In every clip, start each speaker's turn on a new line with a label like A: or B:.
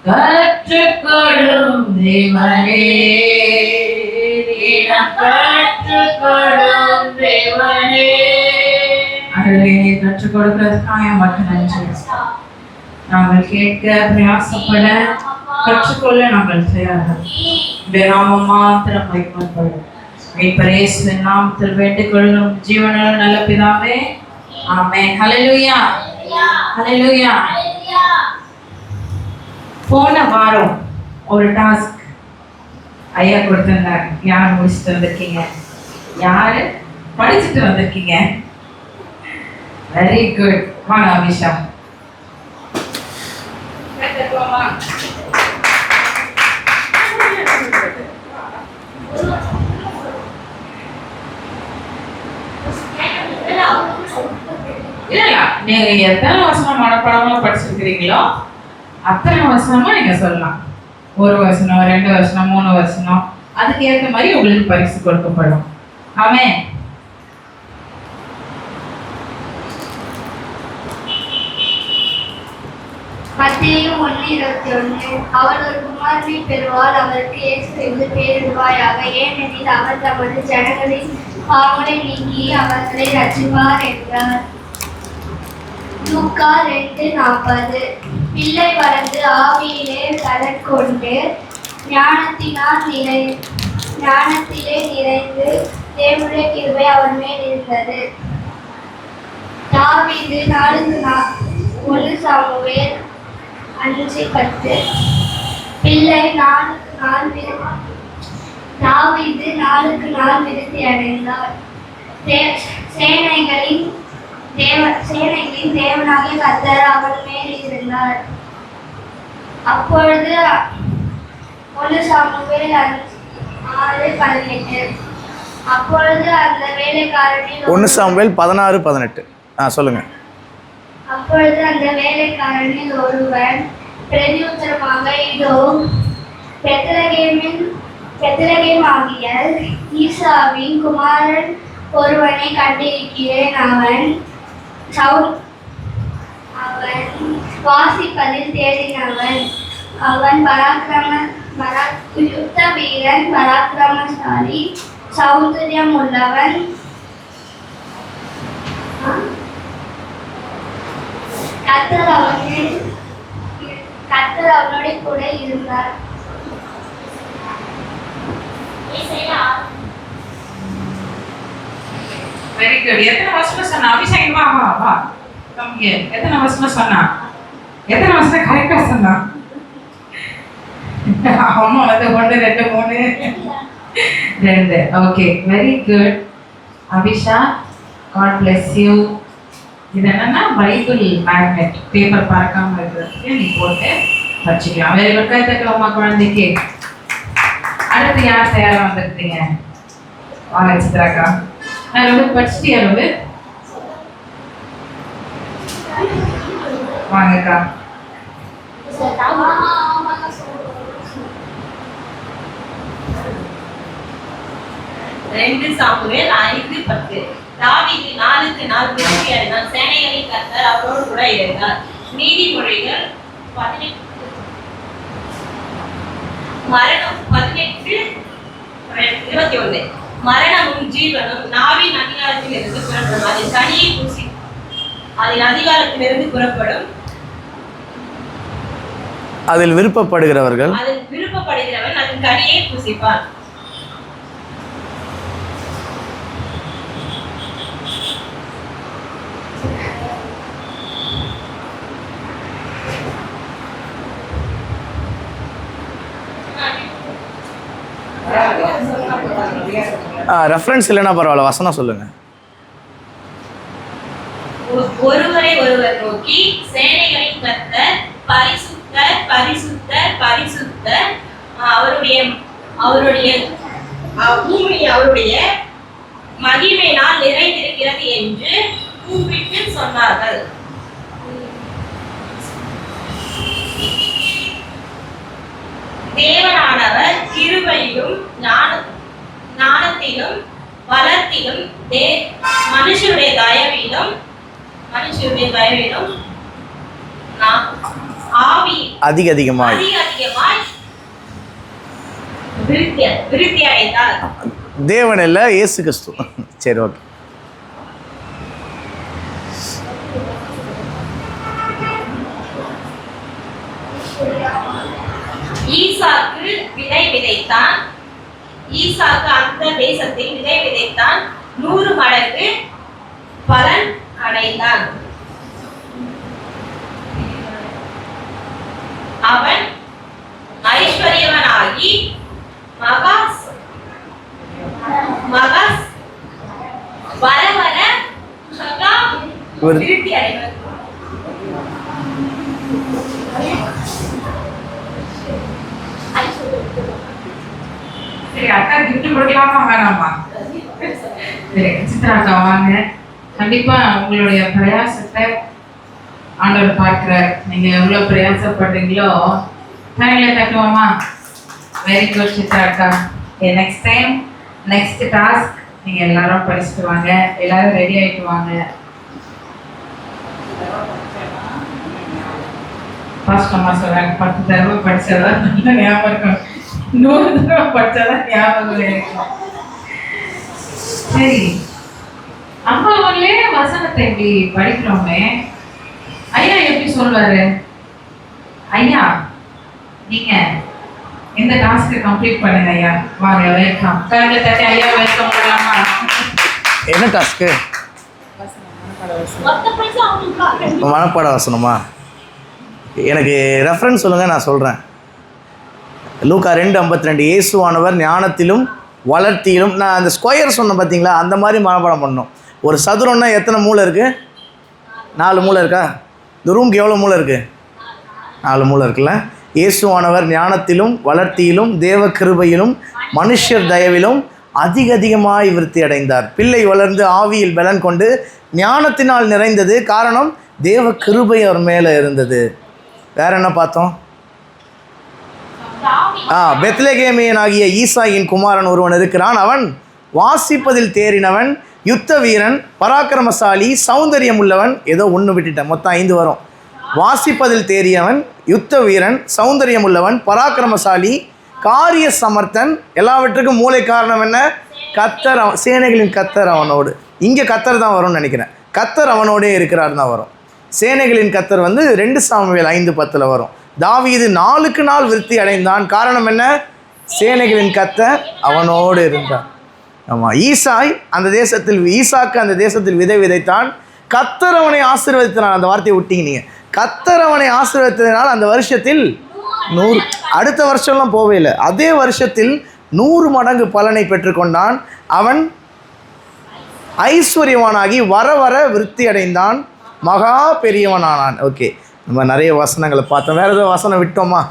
A: கற்றுக்கொடும் தேவனே, கற்றுக்கொடும் தேவனே. அருளையை கற்றுக் கொடுக்கிறதுக்காக மட்டும் நன்றி. நாங்கள் கேட்க பிரயாசப்பட கற்றுக்கொள்ள நாங்கள் தயார்கள். நாமம் மாத்திரம் வைக்கப்படும் மீட்பரேசுவின் நாமத்தில் வேண்டிக் கொள்ளும் ஜீவனுள்ள நல்ல பிதாவே, ஆமென். ஹல்லேலூயா, ஹல்லேலூயா. போன வாரம் ஒரு டாஸ்க் ஐயா கொடுத்திருந்தாங்க. யார் முடிச்சுட்டு வந்திருக்கீங்க? யாரு படிச்சுட்டு வந்திருக்கீங்க? Very good. வாங்க அபிஷா. இல்ல, நீங்க எத்தனை வருஷமா மனப்பாடமா படிச்சிருக்கிறீங்களோ அத்தனை வருஷமா நீங்க சொல்லலாம். ஒரு வருஷம், 2 வருஷம், 3 வருஷம், அதுக்கு ஏற்ற மாதிரி உங்களுக்கு பரிசு கொடுக்கப்படும். ஆமென்.
B: மத்தேயு 1:21. அவள் ஒரு குமாரனை பெறுவாள், அவருக்கு இயேசு என்று பெயரிடுவாயாக, ஏனெனில் அவர் தமது ஜனங்களின் பாவங்களை நீக்கி அவர்களை ரட்சிப்பார் என்றார். லூக்கா 2:40. பிள்ளை வளர்ந்து ஆவியிலே பலன் கொண்டு ஞானத்திலே நிறைந்து தேவனுடைய கிருபை அவர் மேல் இருந்தது. தாவீது 1 சாமுவேல் 5:10. பிள்ளை தாவீது நாளுக்கு நாள் விருத்தி அடைந்தார். சேனைகளின் தேவனாகிய கர்த்தர் அவன் மேல் இருந்தார். அப்பொழுது 1 சாமுவேல் 6:18. அப்பொழுது அந்த வேலைக்காரனில்
C: 1 சாமுவேல் 16:18. சொல்லுங்க.
B: அப்பொழுது அந்த வேலைக்காரனில் ஒருவன் பிரதியுத்தரமாக, இதோ பெத்லகேம் ஆகிய ஈசாவின் குமாரன் ஒருவனை கண்டிருக்கிறேன். அவன் வாசிப்பதில் தேடினவன். அவன் யுத்த வீரன், பராக்கிரமசாலி, சௌந்தரியம் உள்ளவன். கர்த்தர் அவனோட கூட இருந்தார்.
A: Very good. எத்தனை வருஷம் சொன்னா அபிஷேகம்? வா வா வா. கம்மிங்க. எத்தனை வருஷம் சொன்னா? எத்தனை வருஷம் கரெக்டா சொன்னா? அம்மா வந்து 1 2 3 2. Okay, very good Abisha. God bless you. இது என்னன்னா பைபிள் மேக்னெட், பேப்பர் பறக்காம இருக்கிறதுக்கு நீ போட்டு வச்சுக்கலாம். Very good. கை தட்டலாமா குழந்தைக்கு? அடுத்து யார் தயாரா வந்துருக்கீங்க? வாங்க சித்ராக்கா. நான் ரொம்ப படிச்சுட்டியா? ரொம்ப வாங்கக்கா.
D: 2 சாமுவேல் 5:10. தாவீது நாளுக்கு நாள் விருத்தி அடைந்தான். சேனைகளின் கர்த்தர் அவரோடு கூட இருந்தார். நீதிமொழிகள் 18:21. மரணமும் ஜீவனும் நாவின் அதிகாரத்திலிருந்து புறப்படும். அதில் அதிகாரத்திலிருந்து புறப்படும்.
C: அதில் விருப்பப்படுகிறவன்
D: அதன் கனியை புசிப்பான்.
C: ரெஃபரன்ஸ் இல்லைன்னா பரவாயில்ல, வசனம் சொல்லுங்க.
D: ஒருவரை ஒருவர் நோக்கி, சேனைகளின் கர்த்தர் பரிசுத்தர் பரிசுத்தர் பரிசுத்தர், அவருடைய பூமி அவருடைய மகிமையினால் நிறைந்திருக்கிறது என்று கூப்பிட்டு சொன்னார்கள். தேவனானவர் கிருபையிலும் ஞானத்திலும் பலத்திலும் மனுஷருடைய தயவிலும் ஆவி
C: அதிகமாய்
D: அதிகமாய் விருத்தி அடைந்தார்.
C: தேவன் இல்ல, இயேசு கிறிஸ்து. சரி, ஓகே.
D: ஈசாக்கு விதை விதைத்தான். ஈசாக்கு அந்த தேசத்தில் விதை விதைத்தான். 100 மடங்கு பலன் அடைந்தான். அவன் ஐஸ்வர்யவனாகி வர வர விருத்தி அடைந்தான்.
A: சரி, அக்கா கிஃப்ட் கொடுக்கலாமா வேணாமா? சரி, சித்ரா அக்கா வாங்க. கண்டிப்பா உங்களுடைய பிரயாசத்தை ஆண்டவர் பார்க்கிறார். நீங்க எவ்வளவு பிரயாசப்படுறீங்களோ கையில தட்டுவோமா? வெரி குட் சித்ரா அக்கா. நெக்ஸ்ட் டைம் நெக்ஸ்ட் டாஸ்க் நீங்க எல்லாரும் படிச்சுட்டு வாங்க. எல்லாரும் ரெடி ஆயிட்டு வாங்க. ஃபர்ஸ்ட் அம்மா சொல்றாங்க 10 தடவை படிச்சதான் நல்ல ஞாபகம் இருக்கும், 100 தடவை படிச்சாதான் ஞாபகம் இருக்கும். சரி, அம்மா அவங்களே வசனத்தை இப்படி படிக்கிறோமே, ஐயா எப்படி சொல்வாரு? ஐயா நீங்க இந்த டாஸ்க்கை கம்ப்ளீட் பண்ணுங்க ஐயா. வாங்க, வெல்கம். கையில தட்டி ஐயா வெல்கம் பண்ணலாமா?
C: என்ன டாஸ்க்கு? மனப்பாட வசனமா? எனக்கு ரெஃபரன்ஸ் சொல்லுங்கள், நான் சொல்கிறேன். லூக்கா 2:52 இயேசுவானவர் ஞானத்திலும் வளர்த்தியிலும். நான் அந்த ஸ்கொயர் சொன்னேன் பார்த்தீங்களா, அந்த மாதிரி மனப்பாடம் பண்ணணும். ஒரு சதுரம்னா எத்தனை மூளை இருக்குது? 4 மூளை இருக்கா? இந்த ரூமுக்கு எவ்வளோ மூளை இருக்குது? 4 மூளை இருக்குல்ல. இயேசுவானவர் ஞானத்திலும் வளர்த்தியிலும் தேவ கிருபையிலும் மனுஷர் தயவிலும் அதிகமாய் விருத்தி அடைந்தார். பிள்ளை வளர்ந்து ஆவியில் பலன் கொண்டு ஞானத்தினால் நிறைந்தது. காரணம், தேவ கிருபை அவர் மேலே இருந்தது. வேற என்ன பார்த்தோம்? பெத்லகேமியனாகிய ஈசாயின் குமாரன் ஒருவன் இருக்கிறான். அவன் வாசிப்பதில் தேறினவன், யுத்த வீரன், பராக்கிரமசாலி, சௌந்தரியம் உள்ளவன். ஏதோ ஒன்று விட்டுட்டேன், மொத்தம் 5 வரும். வாசிப்பதில் தேறியவன், யுத்த வீரன், சௌந்தரியம் உள்ளவன், பராக்கிரமசாலி, காரிய சமர்த்தன். எல்லாவற்றுக்கும் மூளை காரணம் என்ன? கத்தர். சேனைகளின் கத்தர் அவனோடு. இங்கே கத்தர் தான் வரும்னு நினைக்கிறேன். கத்தர் அவனோடே இருக்கிறார் தான் வரும். சேனைகளின் கத்தர் 2 சாமுவேல் 5:10 வரும். தாவீது நாளுக்கு நாள் விருத்தி அடைந்தான். காரணம் என்ன? சேனைகளின் கத்தர் அவனோடு இருந்தார். ஆமாம், ஈசாக்கு அந்த தேசத்தில் விதை விதைத்தான். கத்தர் அவனை ஆசீர்வதித்தான். அந்த வார்த்தையை விட்டீங்க நீங்கள். கத்தர் அவனை ஆசீர்வதித்ததினால் அந்த வருஷத்தில் 100, அடுத்த வருஷம்லாம் போவே இல்லை, அதே வருஷத்தில் 100 மடங்கு பலனை பெற்றுக்கொண்டான். அவன் ஐஸ்வர்யவானாகி வர வர விருத்தி அடைந்தான், மகா பெரியவனானான். ஓகே, நம்ம நிறைய வசனங்களை பார்த்தோம். வேறு ஏதோ வசனம் விட்டோமா?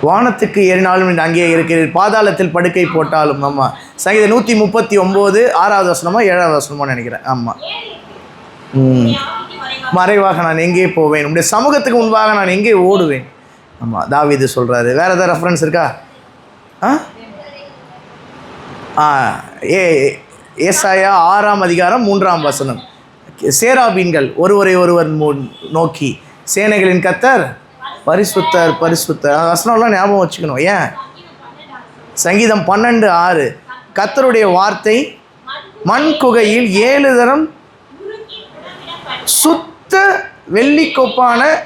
C: வானத்துக்கு ஏறினாலும் அங்கே இருக்கிறீர், பாதாளத்தில் படுக்கை போட்டாலும். ஆமாம், சங்கீதம் 139 6வது வசனமோ 7வது வசனமோ நினைக்கிறேன். ஆமாம். மறைவாக நான் எங்கே போவேன், உடைய சமூகத்துக்கு முன்பாக நான் எங்கே ஓடுவேன். ஆமாம், தாவீது சொல்கிறாரு. வேறு ஏதாவது ரெஃபரன்ஸ் இருக்கா? ஏசாயா 6ஆம் அதிகாரம் 3ஆம் வசனம். சேராபீன்கள் ஒருவரை ஒருவர் நோக்கி, சேனைகளின் கர்த்தர் பரிசுத்தர் பரிசுத்தர். வசனம்லாம் ஞாபகம் வச்சுக்கணும். ஏன்? சங்கீதம் 12:6 கர்த்தருடைய வார்த்தை மண் குகையில் 7 தரம் சுத்த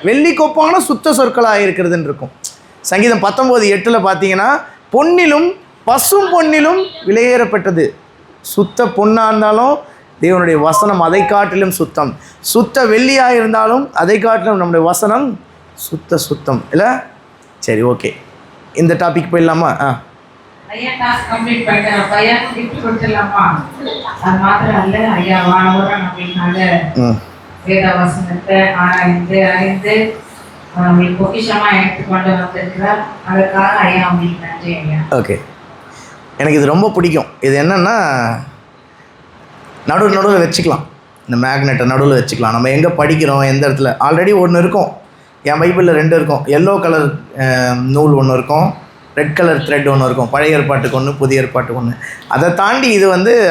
C: வெள்ளிக்கொப்பான சுத்த சொற்களாக இருக்கிறதுன்னு இருக்கும். சங்கீதம் 19:8 பார்த்தீங்கன்னா, பொன்னிலும் பசும் பொன்னிலும் விலையேறப்பட்டது. சுத்த பொன்னாக இருந்தாலும் தேவனுடைய வசனம் அதை காட்டிலும் சுத்தம். சுத்த வெள்ளியாக இருந்தாலும் அதை காட்டிலும் நம்முடைய வசனம் சுத்தம் இல்லை? சரி, ஓகே, இந்த டாபிக் போயிடலாமா?
A: ஐயா டாஸ்க் கம்ப்ளீட் பண்ணிட்டேன். ஐயா கிஃப்ட் கொடுத்துடலாமா? அது மாத்திரம் அல்ல, ஐயா வானவர நம்மளுக்காக வேத வசனத்தை அறிந்து உங்களுக்கு பொக்கிஷமாக எடுத்துக்கொண்டு வந்திருக்கிறார். அதுக்காக ஐயா உங்களுக்கு நன்றி ஐயா.
C: ஓகே, எனக்கு இது ரொம்ப பிடிக்கும். இது என்னென்னா, நடுவில் வச்சுக்கலாம். இந்த மேக்னெட்டை நடுவில் வச்சுக்கலாம். நம்ம எங்கே படிக்கிறோம், எந்த இடத்துல. ஆல்ரெடி ஒன்று இருக்கும், என் பைபிளில் 2 இருக்கும். எல்லோ கலர் நூல் ஒன்று இருக்கும், ரெட் கலர் த்ரெட் ஒன்று இருக்கும். பழைய ஏற்பாட்டுக்கு ஒன்று, புதிய ஏற்பாட்டுக்கு ஒன்று. அதை தாண்டி இது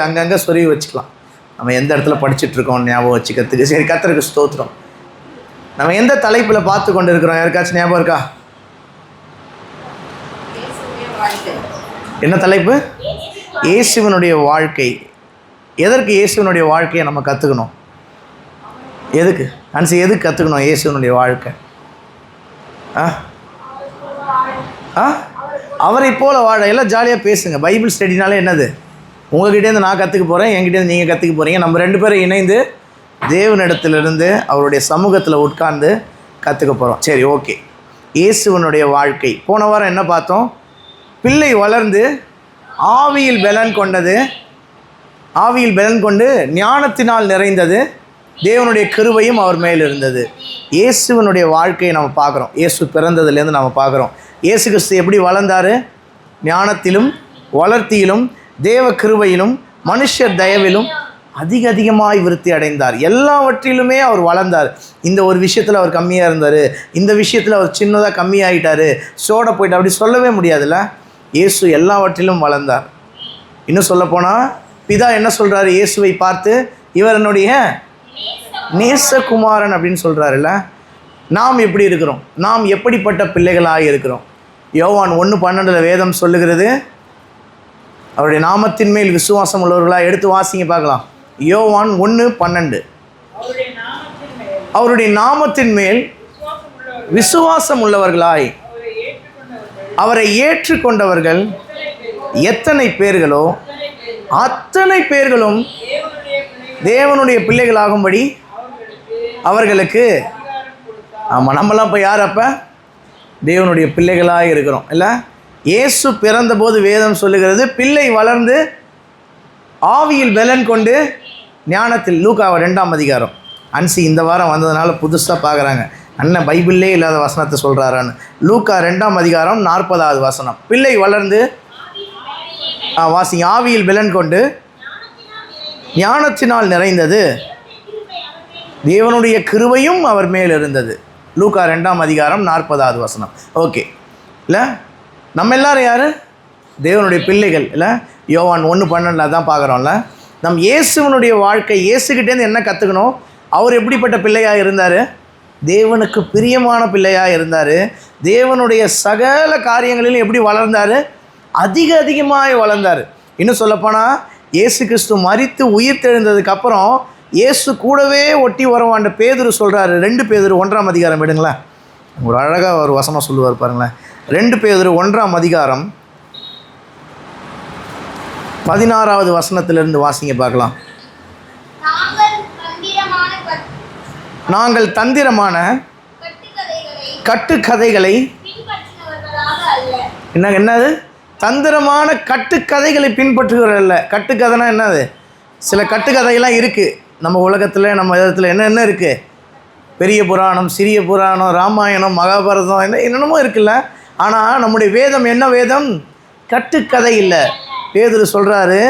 C: அங்கங்கே சொருவி வச்சுக்கலாம். நம்ம எந்த இடத்துல படிச்சுட்ருக்கோம் ஞாபகம் வச்சுக்கிறதுக்கு. சரி, கர்த்தருக்கு ஸ்தோத்திரம். நம்ம எந்த தலைப்பில் பார்த்து கொண்டு இருக்கிறோம்? யாருக்காச்சும் ஞாபகம் இருக்கா? என்ன தலைப்பு? இயேசுவினுடைய வாழ்க்கை. எதற்கு இயேசுவினுடைய வாழ்க்கையை நம்ம கற்றுக்கணும்? எதுக்கு அன்சி எதுக்கு கற்றுக்கணும் இயேசுவினுடைய வாழ்க்கை? அவரை போல வாழ. எல்லாம் ஜாலியாக பேசுங்க. பைபிள் ஸ்டடினாலே என்னது? உங்கள்கிட்டேருந்து நான் கற்றுக்க போகிறேன், என்கிட்டேருந்து நீங்கள் கற்றுக்க போகிறீங்க. நம்ம 2 பேரும் இணைந்து தேவனிடத்திலிருந்து அவருடைய சமூகத்தில் உட்கார்ந்து கற்றுக்க போகிறோம். சரி, ஓகே. இயேசுவனுடைய வாழ்க்கை. போன வாரம் என்ன பார்த்தோம்? பிள்ளை வளர்ந்து ஆவியில் பலன் கொண்டது, ஆவியில் பலன் கொண்டு ஞானத்தினால் நிறைந்தது, தேவனுடைய கிருபையும் அவர் மேல் இருந்தது. இயேசுவனுடைய வாழ்க்கையை நம்ம பார்க்குறோம். இயேசு பிறந்ததுலேருந்து நம்ம பார்க்குறோம். இயேசு கிறிஸ்து எப்படி வளர்ந்தார்? ஞானத்திலும் வளர்த்தியிலும் தேவ கிருபையிலும் மனுஷர் தயவிலும் அதிகமாய் விருத்தி அடைந்தார். எல்லாவற்றிலுமே அவர் வளர்ந்தார். இந்த ஒரு விஷயத்தில் அவர் கம்மியாக இருந்தார், இந்த விஷயத்தில் அவர் சின்னதாக கம்மியாகிட்டார், சோட போயிட்டு அப்படி சொல்லவே முடியாதுல்ல. இயேசு எல்லாவற்றிலும் வளர்ந்தார். இன்னும் சொல்லப்போனால் பிதா என்ன சொல்கிறாரு இயேசுவை பார்த்து? இவர் என்னுடைய நேசகுமாரன் அப்படின்னு சொல்கிறாருல்ல. நாம் எப்படி இருக்கிறோம்? நாம் எப்படிப்பட்ட பிள்ளைகளாக இருக்கிறோம்? யோவான் 1:12 வேதம் சொல்லுகிறது, அவருடைய நாமத்தின் மேல் விசுவாசம் உள்ளவர்களாக. எடுத்து வாசிங்க பார்க்கலாம். யோவான் 1:12. அவருடைய நாமத்தின் மேல் விசுவாசம் உள்ளவர்களாய் அவரை ஏற்றுக்கொண்டவர்கள் எத்தனை பேர்களோ அத்தனை பேர்களும் தேவனுடைய பிள்ளைகளாகும்படி அவர்களுக்கு. ஆமாம், நம்மளாம் இப்போ யார்? அப்போ தேவனுடைய பிள்ளைகளாக இருக்கிறோம் இல்லை? இயேசு பிறந்தபோது வேதம் சொல்லுகிறது பிள்ளை வளர்ந்து ஆவியில் பலன் கொண்டு ஞானத்தில். லூக்கா 2ஆம் அதிகாரம். அன்சி இந்த வாரம் வந்ததுனால புதுசாக பார்க்குறாங்க, அண்ணன் பைபிள்லே இல்லாத வசனத்தை சொல்கிறாரான்னு. லூக்கா 2ஆம் அதிகாரம் 40வது வசனம். பிள்ளை வளர்ந்து வாசிங்க. ஆவியில் பலன் கொண்டு ஞானத்தினால் நிறைந்தது, தேவனுடைய கிருபையும் அவர் மேல் இருந்தது. லூக்கா 2ஆம் அதிகாரம் 40வது வசனம். ஓகே இல்லை? நம்ம எல்லாரும் யார்? தேவனுடைய பிள்ளைகள் இல்லை? யோவான் 1:12 தான் பார்க்குறோம்ல. நம் இயேசுவனுடைய வாழ்க்கை. இயேசுக்கிட்டேருந்து என்ன கற்றுக்கணும்? அவர் எப்படிப்பட்ட பிள்ளையாக இருந்தார்? தேவனுக்கு பிரியமான பிள்ளையாக இருந்தார். தேவனுடைய சகல காரியங்களிலும் எப்படி வளர்ந்தார்? அதிகமாய் வளர்ந்தார். இன்னும் சொல்லப்போனால் இயேசு கிறிஸ்து மரித்து உயிர் தெழுந்ததுக்கப்புறம் இயேசு கூடவே ஒட்டி வரவாண்ட பேதுரு சொல்கிறாரு. 2 பேதுரு 1ஆம் அதிகாரம் எடுங்களேன். ஒரு அழகாக ஒரு வசனம் சொல்லுவார் பாருங்களேன். 2 பேதுரு 1ஆம் அதிகாரம் 16வது வசனத்திலிருந்து வாசிங்க பார்க்கலாம். நாங்கள் தந்திரமான கட்டுக்கதைகளை என்னது? தந்திரமான கட்டுக்கதைகளை பின்பற்றுகிறல்ல. கட்டுக்கதைனா என்னது? சில கட்டுக்கதையெல்லாம் இருக்குது நம்ம உலகத்தில், நம்ம இடத்துல என்ன இருக்குது? பெரிய புராணம், சிறிய புராணம், ராமாயணம், மகாபாரதம், என்னென்னமோ இருக்குல்ல. ஆனால் நம்முடைய வேதம் என்ன வேதம்? கட்டுக்கதை இல்லை. பேதுரு சொல்கிறாரு,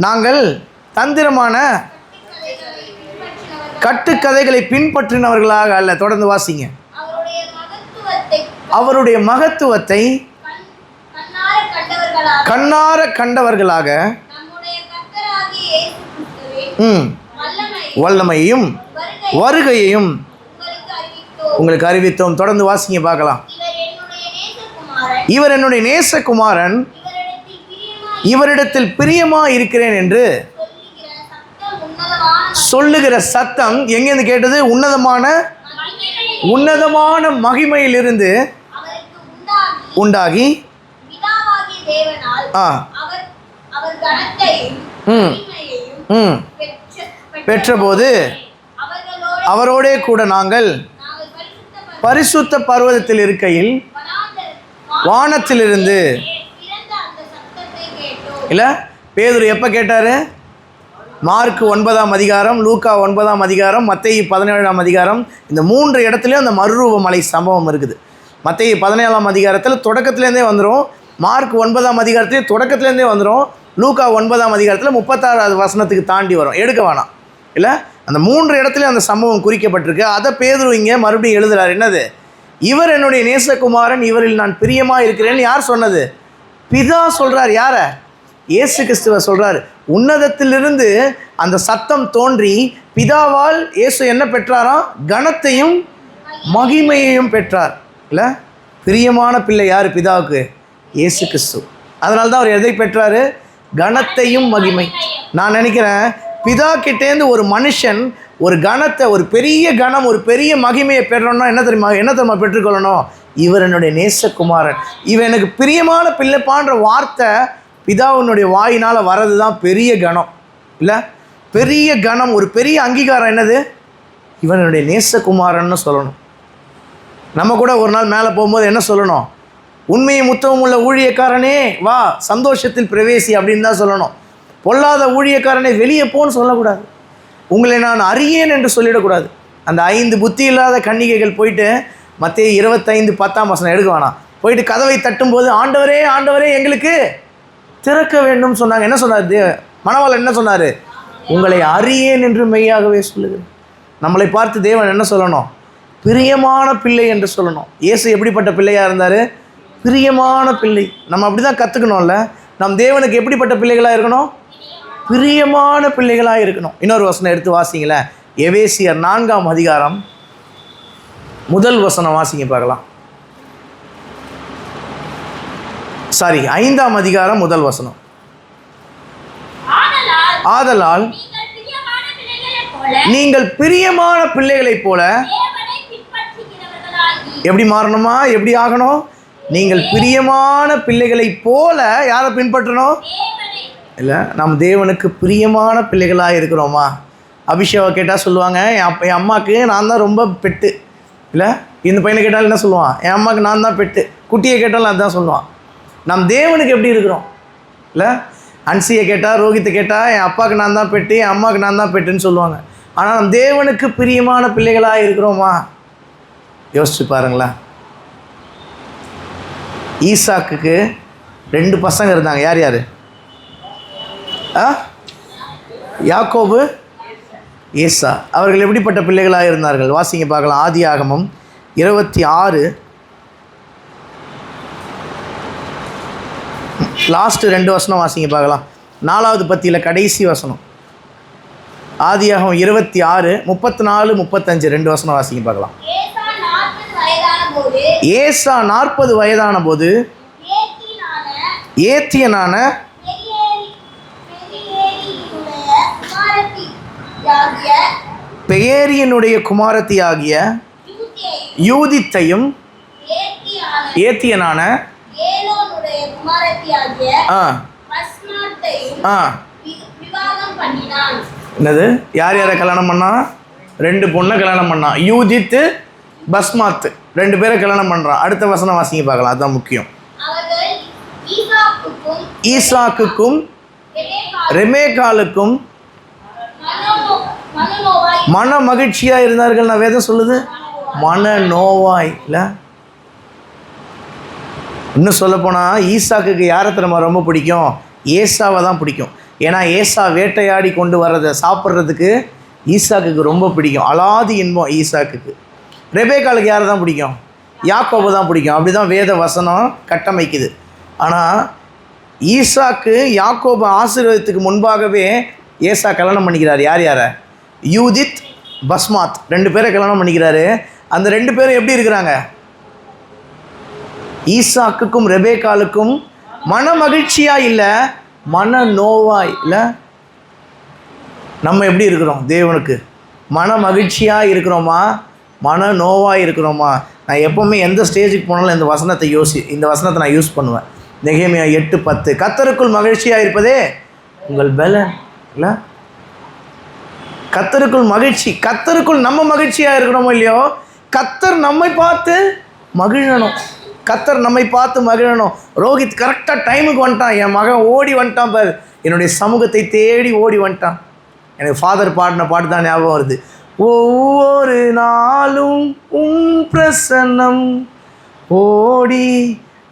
C: நாங்கள் தந்திரமான கட்டுக்கதைகளை பின்பற்றினவர்களாக அல்ல. தொடர்ந்து வாசிங்க. அவருடைய மகத்துவத்தை கண்ணார கண்டவர்களாக வல்லமையையும் வருகையையும் உங்களுக்கு அறிவித்தோம். தொடர்ந்து வாசிங்க பார்க்கலாம். இவர் என்னுடைய நேசகுமாரன், இவரிடத்தில் பிரியமா இருக்கிறேன் என்று சொல்லுகிற சத்தம் எங்கேருந்து கேட்டது? உன்னதமான மகிமையிலிருந்து உண்டாகி பெற்றபோது அவரோடே கூட நாங்கள் பரிசுத்த பர்வதத்தில் இருக்கையில் வானத்திலிருந்து இல்லை. பேதுரு எப்போ கேட்டார்? மார்க் 9ஆம் அதிகாரம், லூக்கா 9ஆம் அதிகாரம், மத்தேயு 17ஆம் அதிகாரம். இந்த 3 இடத்துலையும் அந்த மறுரூப மலை சம்பவம் இருக்குது. மத்தேயு 17ஆம் அதிகாரத்தில் தொடக்கத்துலேருந்தே வந்துடும், மார்க் 9ஆம் அதிகாரத்துலேயும் தொடக்கத்துலேருந்தே வந்துடும், லூக்கா 9ஆம் அதிகாரத்தில் 36வது வசனத்துக்கு தாண்டி வரும். எடுக்க வேணாம் இல்லை? அந்த 3 இடத்துலையும் அந்த சம்பவம் குறிக்கப்பட்டிருக்கு. அதை பேதுரு இங்கே மறுபடியும் எழுதுகிறார். என்னது? இவர் என்னுடைய நேசகுமாரன், இவரில் நான் பிரியமாக இருக்கிறேன்னு யார் சொன்னது? பிதா சொல்கிறார். யாரை? இயேசு கிறிஸ்துவை சொல்கிறார். உன்னதத்திலிருந்து அந்த சத்தம் தோன்றி பிதாவால் இயேசு என்ன பெற்றாராம்? கனத்தையும் மகிமையையும் பெற்றார். இல்லை, பிரியமான பிள்ளை யார் பிதாவுக்கு? இயேசு கிறிஸ்து. அதனால தான் அவர் எதை பெற்றார்? கனத்தையும் மகிமை. நான் நினைக்கிறேன் பிதா கிட்டேருந்து ஒரு மனுஷன் ஒரு கனத்தை, ஒரு பெரிய கனம், ஒரு பெரிய மகிமையை பெறணும்னா என்ன தெரியுமா பெற்றுக்கொள்ளணும்? இவர் என்னுடைய நேசகுமாரன், இவன் எனக்கு பிரியமான பிள்ளைப்பான்ற வார்த்தை பிதாவினுடைய வாயினால் வர்றது தான் பெரிய கனம். இல்லை, பெரிய கனம், ஒரு பெரிய அங்கீகாரம். என்னது? இவனுடைய நேசகுமாரன்னு சொல்லணும். நம்ம கூட ஒரு நாள் மேலே போகும்போது என்ன சொல்லணும்? உண்மையும் உத்தமம் உள்ள ஊழியக்காரனே வா, சந்தோஷத்தில் பிரவேசி அப்படின்னு தான் சொல்லணும். பொல்லாத ஊழியக்காரனே வெளியே போன்னு சொல்லக்கூடாது. உங்களை நான் அறியேன் என்று சொல்லிடக்கூடாது. அந்த 5 புத்தி இல்லாத கன்னிகைகள் போயிட்டு மத்தேயு 25:10 எடுக்க வேணாம், போயிட்டு கதவை தட்டும்போது ஆண்டவரே ஆண்டவரே எங்களுக்கு திறக்க வேண்டும் சொன்னாங்க. என்ன சொன்னார் மணவாளன்? என்ன சொன்னார்? உங்களை அறியேன் என்று மெய்யாகவே சொல்லுகிறேன். நம்மளை பார்த்து தேவன் என்ன சொல்லணும்? பிரியமான பிள்ளை என்று சொல்லணும். இயேசு எப்படிப்பட்ட பிள்ளையாக இருந்தார்? பிரியமான பிள்ளை. நம்ம அப்படி தான் கற்றுக்கணும்ல. நம் தேவனுக்கு எப்படிப்பட்ட பிள்ளைகளாக இருக்கணும்? பிரியமான பிள்ளைகளாக இருக்கணும். இன்னொரு வசனம் எடுத்து வாசிங்களேன். எபேசியர் 4ஆம் அதிகாரம் 1 வசனம் வாசிங்க பார்க்கலாம். 5ஆம் அதிகாரம் 1 வசனம். ஆதலால் நீங்கள் பிரியமான பிள்ளைகளைப் போல எப்படி மாறணுமா? எப்படி ஆகணும்? நீங்கள் பிரியமான பிள்ளைகளைப் போல யாரை பின்பற்றணும்? இல்லை, நம்ம தேவனுக்கு பிரியமான பிள்ளைகளாக இருக்கிறோமா? அபிஷேகை கேட்டால் சொல்லுவாங்க, என் அம்மாவுக்கு நான் தான் ரொம்ப பெட்டு. இல்லை, இந்த பையனை கேட்டாலும் என்ன சொல்லுவான்? என் அம்மாவுக்கு நான் தான் பெட்டு. குட்டியை கேட்டாலும் அதுதான் சொல்லுவான். நம் தேவனுக்கு எப்படி இருக்கிறோம்? இல்லை, அன்சியை கேட்டால், ரோஹித்தை கேட்டால் என் அப்பாவுக்கு நான் தான் பெட்டு, என் அம்மாவுக்கு நான் தான் பெட்டுன்னு சொல்லுவாங்க. ஆனால் நம் தேவனுக்கு பிரியமான பிள்ளைகளாக இருக்கிறோமா? யோசிச்சு பாருங்களேன். ஈசாக்குக்கு 2 பசங்க இருந்தாங்க. யார் யார்? யாக்கோபு, ஏசா. அவர்கள் எப்படிப்பட்ட பிள்ளைகளாக இருந்தார்கள்? வாசிங்க பார்க்கலாம். ஆதியாகமம் 26 லாஸ்ட்டு 2 வசனம் வாசிங்க பார்க்கலாம். 4வது பத்தியில் கடைசி வசனம். ஆதியாகமம் 26 34 35 2 வசனம் வாசிங்க பார்க்கலாம். ஏசா 40 வயதான போது ஏத்தியனான பெயேரியனுடைய குமாரத்தியாகிய யூதித்தையும் ஏத்தியனான என்னது? யார் யாரை கல்யாணம் பண்ணா? 2 பொண்ணை கல்யாணம் பண்ணான். யூதித்து, பஸ்மாத்து 2 பேரை கல்யாணம் பண்ணுறான். அடுத்த வசனம் வாசிங்க பார்க்கலாம். அதுதான் முக்கியம். ஈசாக்குக்கும் ரெமேக்காலுக்கும் மன மகிழ்ச்சியாக இருந்தார்கள். நான் வேதம் சொல்லுது மன நோவாய். இல்லை, இன்னும் சொல்லப்போனால் ஈசாக்குக்கு யாரை திறமை ரொம்ப பிடிக்கும்? ஏசாவை தான் பிடிக்கும். ஏன்னா ஏசா வேட்டையாடி கொண்டு வர்றதை சாப்பிட்றதுக்கு ஈசாக்குக்கு ரொம்ப பிடிக்கும். அலாதி இன்பம் ஈசாக்குக்கு. ரெபேக்காலுக்கு யாரை தான் பிடிக்கும்? யாக்கோபு தான் பிடிக்கும். அப்படி தான் வேத வசனம் கட்டமைக்குது. ஆனால் ஈசாக்கு யாக்கோபு ஆசீர்வாதத்துக்கு முன்பாகவே ஏசா கல்யாணம் பண்ணிக்கிறார். யார் யாரை? யூதித், பஸ்மாத் 2 பேரை கல்யாணம் பண்ணிக்கிறாரு. அந்த 2 பேரும் எப்படி இருக்கிறாங்க? ஈசாக்குக்கும் ரெபேக்காலுக்கும் மன மகிழ்ச்சியாக இல்லை, மன நோவாய். இல்லை, நம்ம எப்படி இருக்கிறோம்? தேவனுக்கு மன மகிழ்ச்சியாக இருக்கிறோமா, மன நோவாக இருக்கிறோமா? நான் எப்போவுமே எந்த ஸ்டேஜுக்கு போனாலும் இந்த வசனத்தை நான் யூஸ் பண்ணுவேன். நெகேமியா 8:10 கர்த்தருக்குள் மகிழ்ச்சியாக இருப்பதே உங்கள் பலன். இல்லை, கர்த்தருக்குள் மகிழ்ச்சி. கர்த்தருக்குள் நம்ம மகிழ்ச்சியாக இருக்கிறோமோ இல்லையோ, கர்த்தர் நம்மை பார்த்து மகிழணும். கர்த்தர் நம்மை பார்த்து மகிழணும். ரோஹித் கரெக்டாக டைமுக்கு வந்துட்டான். என் மகன் ஓடி வந்துட்டான் பாரு, என்னுடைய சமூகத்தை தேடி ஓடி வந்துட்டான். எனக்கு ஃபாதர் பாடின பாட்டு தான் ஞாபகம் வருது. ஒவ்வொரு நாளும் உன் பிரசன்னம் ஓடி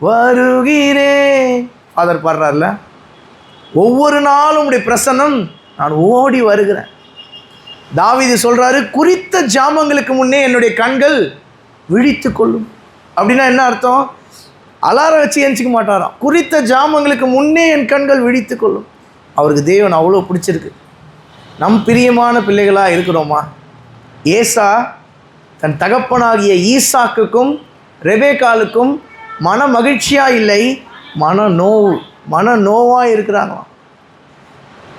C: வருகிறேன். ஃபாதர் பாடுறார்ல, ஒவ்வொரு நாளும் உடைய பிரசன்னம் நான் ஓடி வருகிறேன். தாவீது சொல்கிறாரு, குறித்த ஜாமங்களுக்கு முன்னே என்னுடைய கண்கள் விழித்து கொள்ளும். அப்படின்னா என்ன அர்த்தம்? அலாரம் வச்சு எந்திக்க மாட்டாராம். குறித்த ஜாமங்களுக்கு முன்னே என் கண்கள் விழித்து கொள்ளும். அவருக்கு தேவன் அவ்வளோ பிடிச்சிருக்கு. நம் பிரியமான பிள்ளைகளாக இருக்கிறோமா? ஏசா தன் தகப்பனாகிய ஈசாக்குக்கும் ரெபேக்காளுக்கும் மன மகிழ்ச்சியாக இல்லை, மன நோவாக இருக்கிறாங்களாம்.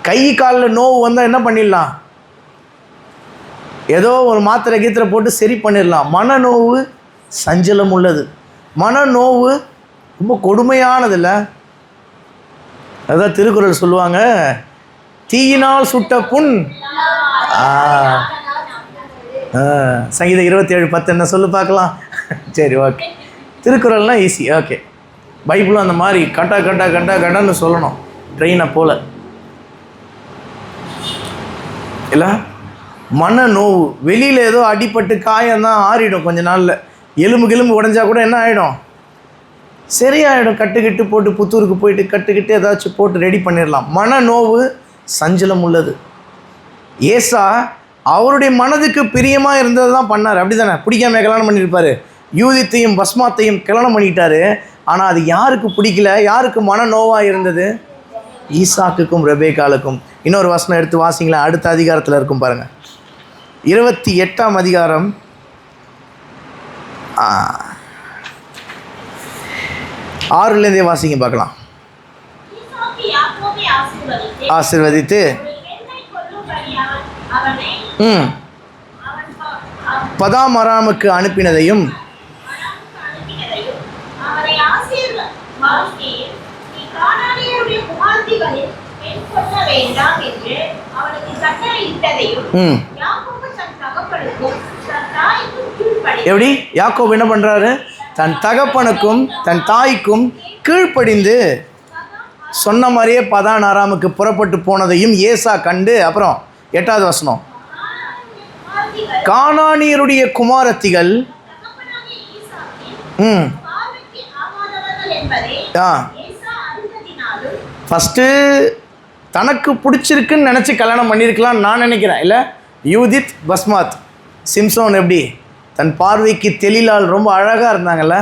C: கை காலில் நோவு வந்தால் என்ன பண்ணிடலாம்? ஏதோ ஒரு மாத்திரை கீத்திரை போட்டு சரி பண்ணிடலாம். மனநோவு சஞ்சலம் உள்ளது. மனநோவு ரொம்ப கொடுமையானதில்ல. அதான் திருக்குறள் சொல்லுவாங்க, தீயினால் சுட்ட புண். சங்கீதம் 27:10 என்ன சொல்லு பார்க்கலாம். சரி, ஓகே. திருக்குறள்லாம் ஈஸி. ஓகே. பைபிளும் அந்த மாதிரி கட்டன்னு சொல்லணும், ட்ரெயினை போல் இல்லை. மனநோவு வெளியில் ஏதோ அடிப்பட்டு காயம்தான் ஆறிடும் கொஞ்ச நாளில். எலும்பு உடைஞ்சா கூட என்ன ஆகிடும்? சரியாயிடும். கட்டுக்கிட்டு போட்டு புத்தூருக்கு போயிட்டு கட்டுக்கிட்டு ஏதாச்சும் போட்டு ரெடி பண்ணிடலாம். மனநோவு சஞ்சலம் உள்ளது. ஏசா அவருடைய மனதுக்கு பிரியமாக இருந்தது தான் பண்ணார். அப்படி தானே? பிடிக்காம கல்யாணம் பண்ணியிருப்பார். யூதித்தையும் பஸ்மாத்தையும் கல்யாணம் பண்ணிக்கிட்டாரு. ஆனால் அது யாருக்கு பிடிக்கல? யாருக்கு மனநோவாக இருந்தது? ஈசாக்குக்கும் ரெபேக்காளுக்கும். இன்னொரு வசனம் எடுத்து வாசிங்களேன், அடுத்த அதிகாரத்தில் இருக்கும் பாருங்கள். 28ஆம் அதிகாரம் 6லேருந்தே வாசிங்க பார்க்கலாம். ஆசீர்வதித்து பதாமராமுக்கு அனுப்பினதையும் எப்படி யாக்கோபு என்ன பண்றாரு? தன் தகப்பனுக்கும் தன் தாய்க்கும் கீழ்ப்படிந்து சொன்ன மாதிரியே பதான் ஆராமுக்கு புறப்பட்டு போனதையும் ஏசா கண்டு, அப்புறம் 8வது வசனம், கானானியருடைய குமாரத்திகள் ஃபஸ்ட்டு தனக்கு பிடிச்சிருக்குன்னு நினச்சி கல்யாணம் பண்ணியிருக்கலான்னு நான் நினைக்கிறேன். இல்லை, யூதித் பஸ்மாத், சிம்சோன் எப்படி தன் பார்வைக்கு தெளிலால் ரொம்ப அழகாக இருந்தாங்கல்ல,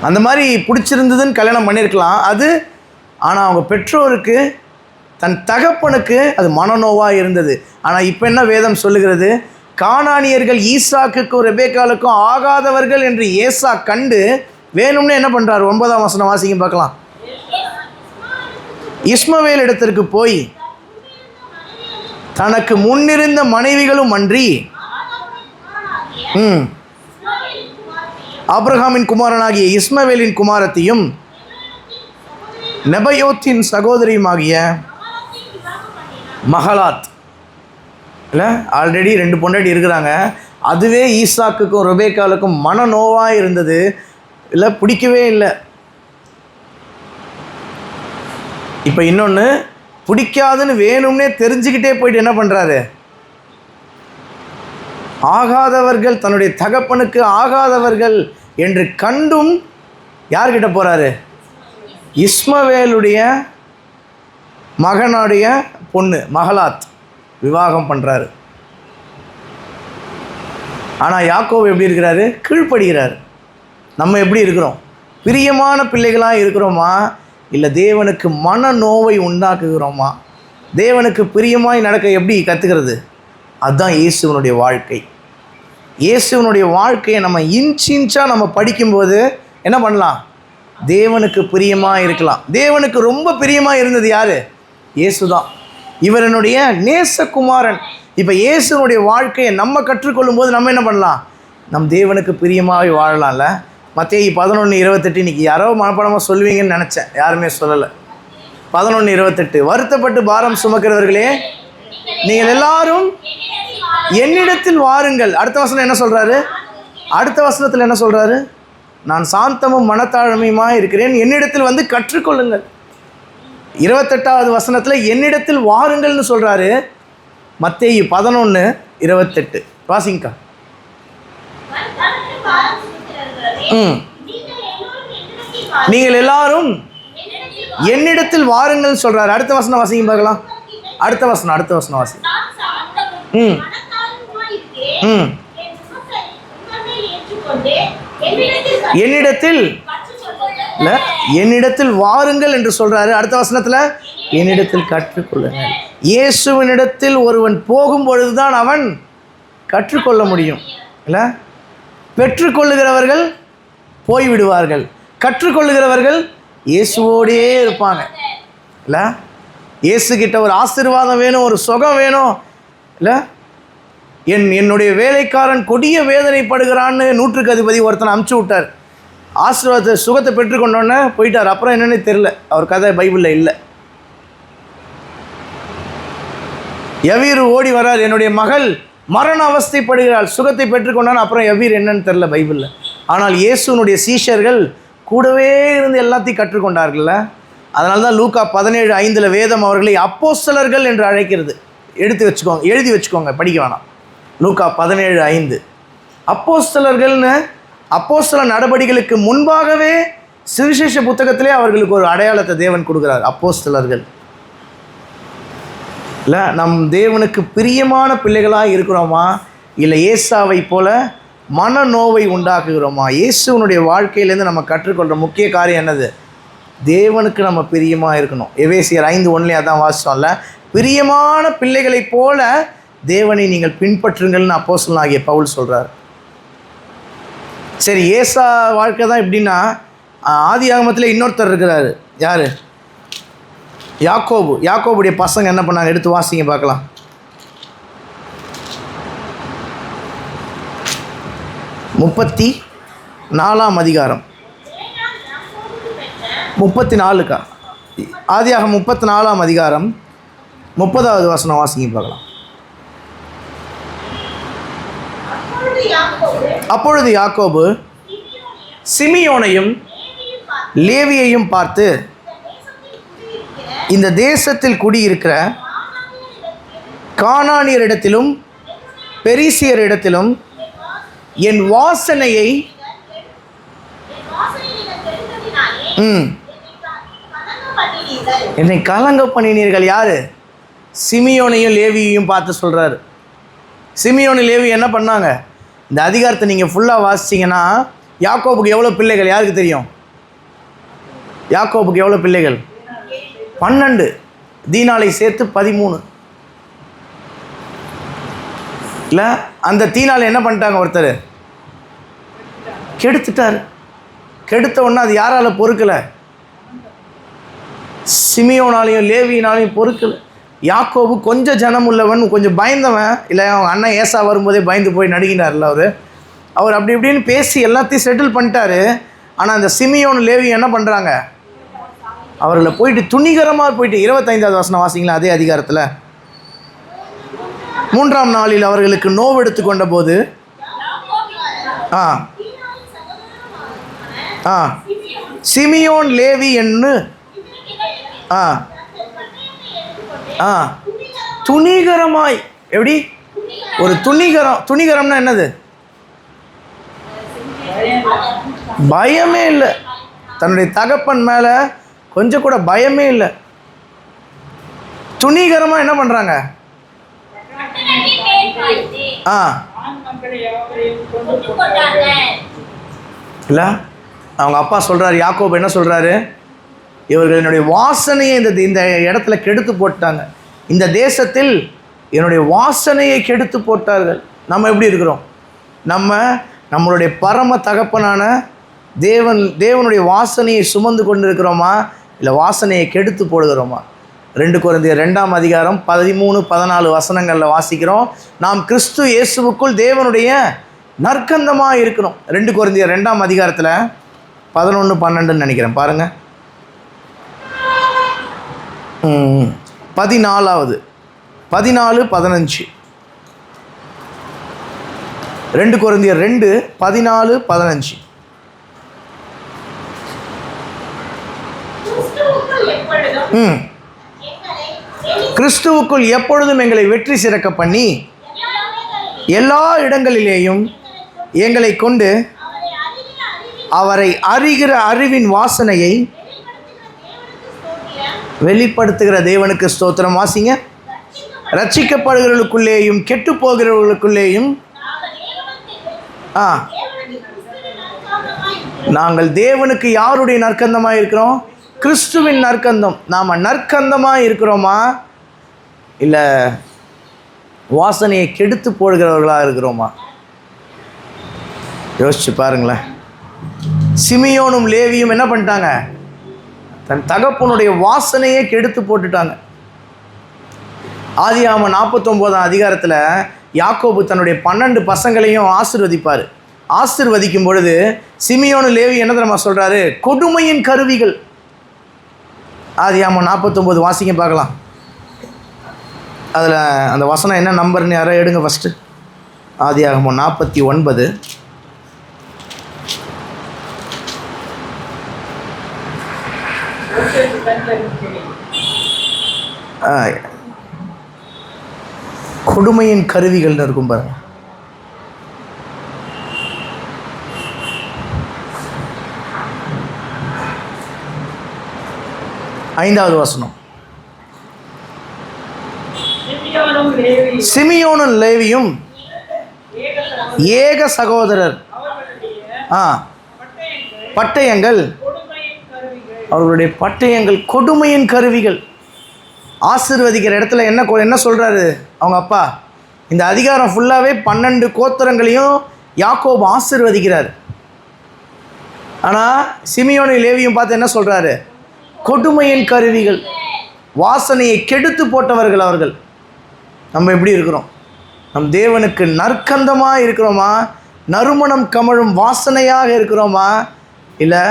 C: அந்த மாதிரி பிடிச்சிருந்ததுன்னு கல்யாணம் பண்ணியிருக்கலாம் அது. ஆனால் அவங்க பெற்றோருக்கு, தன் தகப்பனுக்கு அது மனநோவாக இருந்தது. ஆனால் இப்போ என்ன வேதம் சொல்லுகிறது? கானானியர்கள் ஈசாக்குக்கும் ரெபேக்காளுக்கும் ஆகாதவர்கள் என்று ஏசா கண்டு வேணும்னு என்ன பண்ணுறாரு? 9ஆம் வசனம் வாசிக்க பார்க்கலாம். இஸ்மவேல் இடத்திற்கு போய் தனக்கு முன்னிருந்த மனைவிகளும் அன்றி ஆபிரகாமின் குமாரனாகிய இஸ்மவேலின் குமாரத்தையும் நெபயோத்தின் சகோதரியுமாகிய மகலாத், இல்லை ஆல்ரெடி 2 பொண்டாட்டி இருக்கிறாங்க. அதுவே ஈசாக்குக்கும் ரெபேக்காளுக்கும் மனநோவாக இருந்தது. இல்லை, பிடிக்கவே இல்லை. இப்போ இன்னொன்று, பிடிக்காதுன்னு வேணும்னே தெரிஞ்சுக்கிட்டே போயிட்டு என்ன பண்ணுறாரு? ஆகாதவர்கள், தன்னுடைய தகப்பனுக்கு ஆகாதவர்கள் என்று கண்டும் யார்கிட்ட போகிறாரு? இஸ்மவேலுடைய மகனுடைய பொண்ணு மகலாத் விவாகம் பண்ணுறாரு. ஆனால் யாக்கோபு எப்படி இருக்கிறாரு? கீழ்ப்படுகிறார். நம்ம எப்படி இருக்கிறோம்? பிரியமான பிள்ளைகளாக இருக்கிறோமா? இல்லை தேவனுக்கு மனநோவை உண்டாக்குகிறோமா? தேவனுக்கு பிரியமாய் நடக்க எப்படி கற்றுக்கிறது? அதுதான் இயேசுவனுடைய வாழ்க்கை. இயேசுவனுடைய வாழ்க்கையை நம்ம இன்ச்சாக நம்ம படிக்கும்போது என்ன பண்ணலாம்? தேவனுக்கு பிரியமாக இருக்கலாம். தேவனுக்கு ரொம்ப பிரியமாக இருந்தது யார்? இயேசு தான். இவர் என்னுடைய நேசகுமாரன். இப்போ இயேசுனுடைய வாழ்க்கையை நம்ம கற்றுக்கொள்ளும் போது நம்ம என்ன பண்ணலாம்? நம் தேவனுக்கு பிரியமாகவே வாழலாம்ல. மத்தேயு 11:28 இன்றைக்கி யாரோ மனப்பாடமாக சொல்லுவீங்கன்னு நினச்சேன், யாருமே சொல்லலை. 11:28, வருத்தப்பட்டு பாரம் சுமக்கிறவர்களே நீங்கள் எல்லாரும் என்னிடத்தில் வாருங்கள். அடுத்த வசனம் என்ன சொல்கிறாரு? அடுத்த வசனத்தில் என்ன சொல்கிறாரு? நான் சாந்தமும் மனத்தாழ்மையுமாக இருக்கிறேன், என்னிடத்தில் வந்து கற்றுக்கொள்ளுங்கள். 28வது வசனத்தில் என்னிடத்தில் வாருங்கள்னு சொல்கிறாரு. மத்தேயு 11:28 வாசிங்கக்கா. நீங்கள் எல்லாரும் என்னிடத்தில் வாருங்கள் சொல்றாரு. அடுத்த வசனம் வாசிங்க பார்க்கலாம். அடுத்த வசனம் வாசி. என்னிடத்தில் என்னிடத்தில் வாருங்கள் என்று சொல்றாரு. அடுத்த வசனத்தில் என்னிடத்தில் கற்றுக்கொள்ளுங்கள். இயேசுவினிடத்தில் ஒருவன் போகும் பொழுதுதான் அவன் கற்றுக்கொள்ள முடியும். இல்லை, பெற்றுக்கொள்ளுகிறவர்கள் போய்விடுவார்கள், கற்றுக்கொள்ளுகிறவர்கள் இயேசுவோடே இருப்பாங்க. இல்லை, இயேசுகிட்ட ஒரு ஆசீர்வாதம் வேணும், ஒரு சுகம் வேணும். இல்லை, என்னுடைய வேலைக்காரன் கொடிய வேதனைப்படுகிறான்னு 100க்கு அதிபதி ஒருத்தனை அமுச்சு விட்டார். ஆசீர்வாதத்தை சுகத்தை பெற்றுக்கொண்டோன்னே போயிட்டார். அப்புறம் என்னன்னு தெரியல, அவர் கதை பைபிளில் இல்லை. யவீர் ஓடி வரார், என்னுடைய மகள் மரண அவஸ்தைப்படுகிறாள், சுகத்தை பெற்றுக்கொண்டான்னு. அப்புறம் யவீர் என்னன்னு தெரியல பைபிளில். ஆனால் இயேசுனுடைய சீஷர்கள் கூடவே இருந்து எல்லாத்தையும் கற்றுக்கொண்டார்கள்ல. அதனால தான் லூக்கா 17:5 வேதம் அவர்களை அப்போஸ்தலர்கள் என்று அழைக்கிறது. எழுதி வச்சுக்கோங்க, படிக்க வேணாம். லூக்கா 17:5 அப்போஸ்தலர்கள்னு அப்போஸ்தல நடபடிகளுக்கு முன்பாகவே சுவிசேஷ புத்தகத்திலே அவர்களுக்கு ஒரு அடையாளத்தை தேவன் கொடுக்குறார். அப்போஸ்தலர்கள். இல்லை, நம் தேவனுக்கு பிரியமான பிள்ளைகளாக இருக்கிறோமா, இல்லை ஏசாவை போல மனநோவை உண்டாக்குகிறோமா? இயேசுவனுடைய வாழ்க்கையிலேருந்து நம்ம கற்றுக்கொள்கிற முக்கிய காரியம் என்னது? தேவனுக்கு நம்ம பிரியமாக இருக்கணும். எபேசியர் 5:1 அதான் வாசிச்சோம்ல, பிரியமான பிள்ளைகளைப் போல தேவனை நீங்கள் பின்பற்றுங்கள்னு அப்போஸ்தலனாகிய பவுல் சொல்கிறார். சரி, ஏசா வாழ்க்கை தான் எப்படின்னா, ஆதி ஆகமத்தில் இன்னொருத்தர் இருக்கிறாரு. யார்? யாக்கோபு. யாக்கோபுடைய பசங்க என்ன பண்ணாங்க? எடுத்து வாசிங்க பார்க்கலாம். 34ஆம் அதிகாரம் 34 ஆதியாகமம் 34ஆம் அதிகாரம் 30வது வசனம் வாசிங்க பார்க்கலாம். அப்பொழுது யாக்கோபு சிமியோனையும் லேவியையும் பார்த்து, இந்த தேசத்தில் குடியிருக்கிற கானானியரிடத்திலும் பெரிசியரிடத்திலும் என் வாசனையை என்னை கலங்க பண்ணினீர்கள். யாரு? சிமியோனையும் லேவியையும் பார்த்து சொல்றாரு. சிமியோனு லேவி என்ன பண்ணாங்க? இந்த அதிகாரத்தை நீங்கள் ஃபுல்லாக வாசிச்சிங்கன்னா யாக்கோபுக்கு எவ்வளோ பிள்ளைகள் யாருக்கு தெரியும்? யாக்கோபுக்கு எவ்வளோ பிள்ளைகள்? 12. தீனாலை சேர்த்து 13. இல்லை, அந்த தீனாலை என்ன பண்ணிட்டாங்க? ஒருத்தர் கெடுத்துட்டார். கெடுத்த உடனே அது யாரால் பொறுக்கலை? சிமியோனாலையும் லேவியினாலையும் பொறுக்கலை. யாக்கோபு கொஞ்சம் ஜனம் உள்ளவன், கொஞ்சம் பயந்தவன். இல்லை, அவங்க அண்ணன் ஏசா வரும்போதே பயந்து போய் நடுங்கினார்ல அவர் அப்படி இப்படின்னு பேசி எல்லாத்தையும் செட்டில் பண்ணிட்டாரு. ஆனால் அந்த சிமியோன் லேவி என்ன பண்ணுறாங்க? அவர்களை போயிட்டு துணிகரமாக போயிட்டு 25வது வசனம் வாசிங்களா அதே அதிகாரத்தில். 3ஆம் நாளில் அவர்களுக்கு நோவெடுத்து கொண்ட போது சிமியோன் லேவி என்று துணிகரமாய். எப்படி ஒரு துணிகரம்னா என்னது? பயமே இல்லை. தன்னுடைய தகப்பன் மேல கொஞ்சம் கூட பயமே இல்லை. துணிகரமா என்ன பண்றாங்க? இல்ல, அவங்க அப்பா சொல்றாரு, யாக்கோபு என்ன சொல்றாரு? இவர்கள் என்னுடைய வாசனையை இந்த இடத்துல கெடுத்து போட்டாங்க. இந்த தேசத்தில் என்னுடைய வாசனையை கெடுத்து போட்டார்கள். நம்ம எப்படி இருக்கிறோம்? நம்மளுடைய பரம தகப்பனான தேவனுடைய வாசனையை சுமந்து கொண்டு இருக்கிறோமா, இல்லை வாசனையை கெடுத்து போடுகிறோமா? 2 கொரிந்தியர் 2ஆம் அதிகாரம் 13-14 வசனங்களில் வாசிக்கிறோம். நாம் கிறிஸ்து இயேசுவுக்குள் தேவனுடைய நற்கந்தமாக இருக்கணும். 2 கொரிந்தியர் 2ஆம் அதிகாரத்தில் 11-12 நினைக்கிறேன், பாருங்க. 14 14-15 2 கொரிந்தியர் 2:14-15. கிறிஸ்துவுக்குள் எப்பொழுதும் எங்களை வெற்றி சிறக்க பண்ணி எல்லா இடங்களிலேயும் எங்களை கொண்டு அவரை அறிகிற அறிவின் வாசனையை வெளிப்படுத்துகிற தேவனுக்கு ஸ்தோத்திரம். வாசிங்க. ரட்சிக்கப்படுகிறவர்களுக்குள்ளேயும் கெட்டு போகிறவர்களுக்குள்ளேயும் நாங்கள் தேவனுக்கு யாருடைய நற்கந்தமாக இருக்கிறோம்? கிறிஸ்துவின் நற்கந்தம். நாம் நற்கந்தமாக இருக்கிறோமா இல்லை வாசனையை கெடுத்து போடுகிறவர்களாக இருக்கிறோமா? யோசிச்சு பாருங்களேன். சிமியோனும் லேவியும் என்ன பண்ணிட்டாங்க? தன் தகப்பனுடைய வாசனையே கெடுத்து போட்டுட்டாங்க. ஆதியாகமம் 49ஆம் அதிகாரத்தில் யாக்கோபு தன்னுடைய 12 பசங்களையும் ஆசீர்வதிப்பார். ஆசீர்வதிக்கும் பொழுது சிமியோனு லேவி என்ன தெரியுமா சொல்கிறாரு? கொடுமையின் கருவிகள். ஆதியாகமம் 49 வாசிங்க பார்க்கலாம். அதில் அந்த வசனம் என்ன நம்பர்னு யாரோ எடுங்க ஃபஸ்ட்டு. ஆதியாகமம் 49. கொடுமையின் கருவிகள் இருக்கும் பாருங்க. ஐந்தாவது வசனம். சிமியோனும் லேவியும் ஏக சகோதரர். பட்டயங்கள், அவர்களுடைய பட்டயங்கள் கொடுமையின் கருவிகள். ஆசீர்வதிக்கிற இடத்துல என்ன சொல்கிறாரு அவங்க அப்பா? இந்த அதிகாரம் ஃபுல்லாகவே 12 கோத்திரங்களையும் யாக்கோபு ஆசீர்வதிக்கிறார். ஆனால் சிமியோனு லேவியும் பார்த்து என்ன சொல்கிறாரு? கொடுமையின் கருவிகள், வாசனையை கெடுத்து போட்டவர்கள் அவர்கள். நம்ம எப்படி இருக்கிறோம்? நம் தேவனுக்கு நற்கந்தமாக இருக்கிறோமா? நறுமணம் கமழும் வாசனையாக இருக்கிறோமா? இல்லை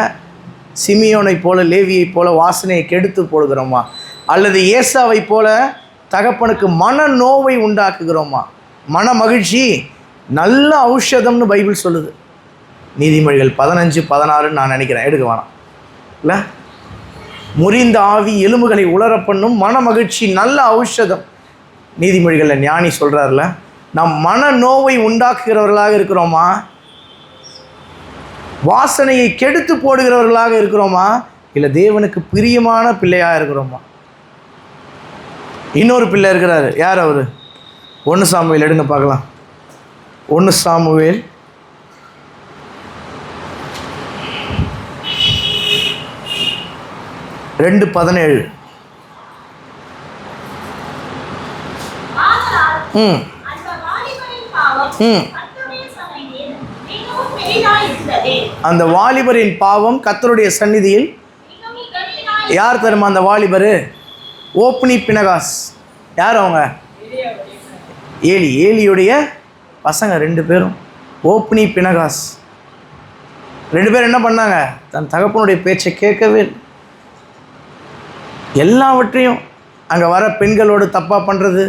C: சிமியோனை போல லேவியை போல வாசனையை கெடுத்து போடுகிறோமா? அல்லது ஏசாவை போல தகப்பனுக்கு மன நோவை உண்டாக்குகிறோமா? மன மகிழ்ச்சி நல்ல ஔஷதம்னு பைபிள் சொல்லுது. நீதிமொழிகள் 15-16 நான் நினைக்கிறேன், எடுக்க வேணாம் இல்லை. முறிந்த ஆவி எலும்புகளை உலர பண்ணும், மன மகிழ்ச்சி நல்ல ஔஷதம். நீதிமொழிகளில் ஞானி சொல்கிறார்ல. நாம் மன நோவை உண்டாக்குகிறவர்களாக இருக்கிறோமா? வாசனையை கெடுத்து போடுகிறவர்களாக இருக்கிறோமா? இல்லை தேவனுக்கு பிரியமான பிள்ளையாக இருக்கிறோமா? இன்னொரு பிள்ளை இருக்கிறாரு. யார் அவர்? 1 சாமுவேல் எடுங்க பார்க்கலாம். 1 சாமுவேல் 2:17. அந்த வாலிபரின் பாவம் கர்த்தருடைய சந்நிதியில். யார் தெரியுமா அந்த வாலிபர்? ஓப்னி பினகாஸ். யார் அவங்க? ஏலியுடைய பசங்க 2 பேரும். ஓப்னி பினகாஸ் 2 பேரும் என்ன பண்ணாங்க? தன் தகப்பனுடைய பேச்சை கேட்கவே எல்லாவற்றையும் அங்கே வர பெண்களோடு தப்பாக பண்ணுறது,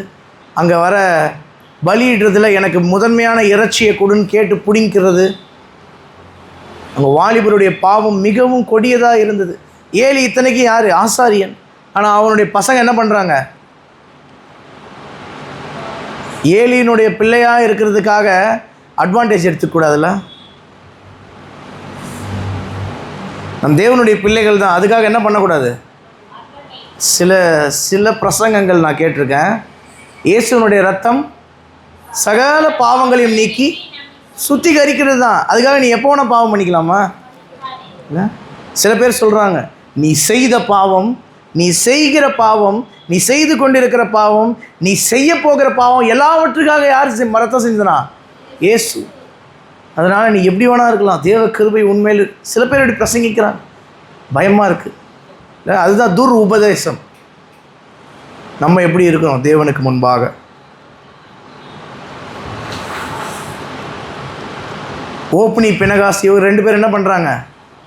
C: அங்கே வர பலியிடுறதுல எனக்கு முதன்மையான இறைச்சியை கொடுன்னு கேட்டு பிடிங்கிறது. அங்கே வாலிபருடைய பாவம் மிகவும் கொடியதாக இருந்தது. ஏலி இத்தனைக்கு யார்? ஆசாரியன். ஆனால் அவனுடைய பசங்க என்ன பண்ணுறாங்க? ஏலியினுடைய பிள்ளையாக இருக்கிறதுக்காக அட்வான்டேஜ் எடுத்துக்கூடாதுல்ல. நம் தேவனுடைய பிள்ளைகள் தான், அதுக்காக என்ன பண்ணக்கூடாது? சில பிரசங்கங்கள் நான் கேட்டிருக்கேன். இயேசுனுடைய ரத்தம் சகல பாவங்களையும் நீக்கி சுத்திகரிக்கிறது தான். அதுக்காக நீ எப்போ வேணால் பாவம் பண்ணிக்கலாமா? இல்லை. சில பேர் சொல்கிறாங்க, நீ செய்த பாவம், நீ செய்கிற பாவம், நீ செய்து கொண்டிருக்கிற பாவம், நீ செய்ய போகிற பாவம் எல்லாவற்றுக்காக யார் ரத்தம் சிந்தினா? இயேசு. அதனால் நீ எப்படி வேணா இருக்கலாம். தேவ கிருபை உண்மையில். சில பேர் இப்படி பிரசங்கிக்கிறாங்க, பயமாக இருக்குது. இல்லை, அதுதான் துர் உபதேசம். நம்ம எப்படி இருக்கிறோம் தேவனுக்கு முன்பாக? ஓப்னி பினகாஸ் இவர் 2 பேர் என்ன பண்ணுறாங்க?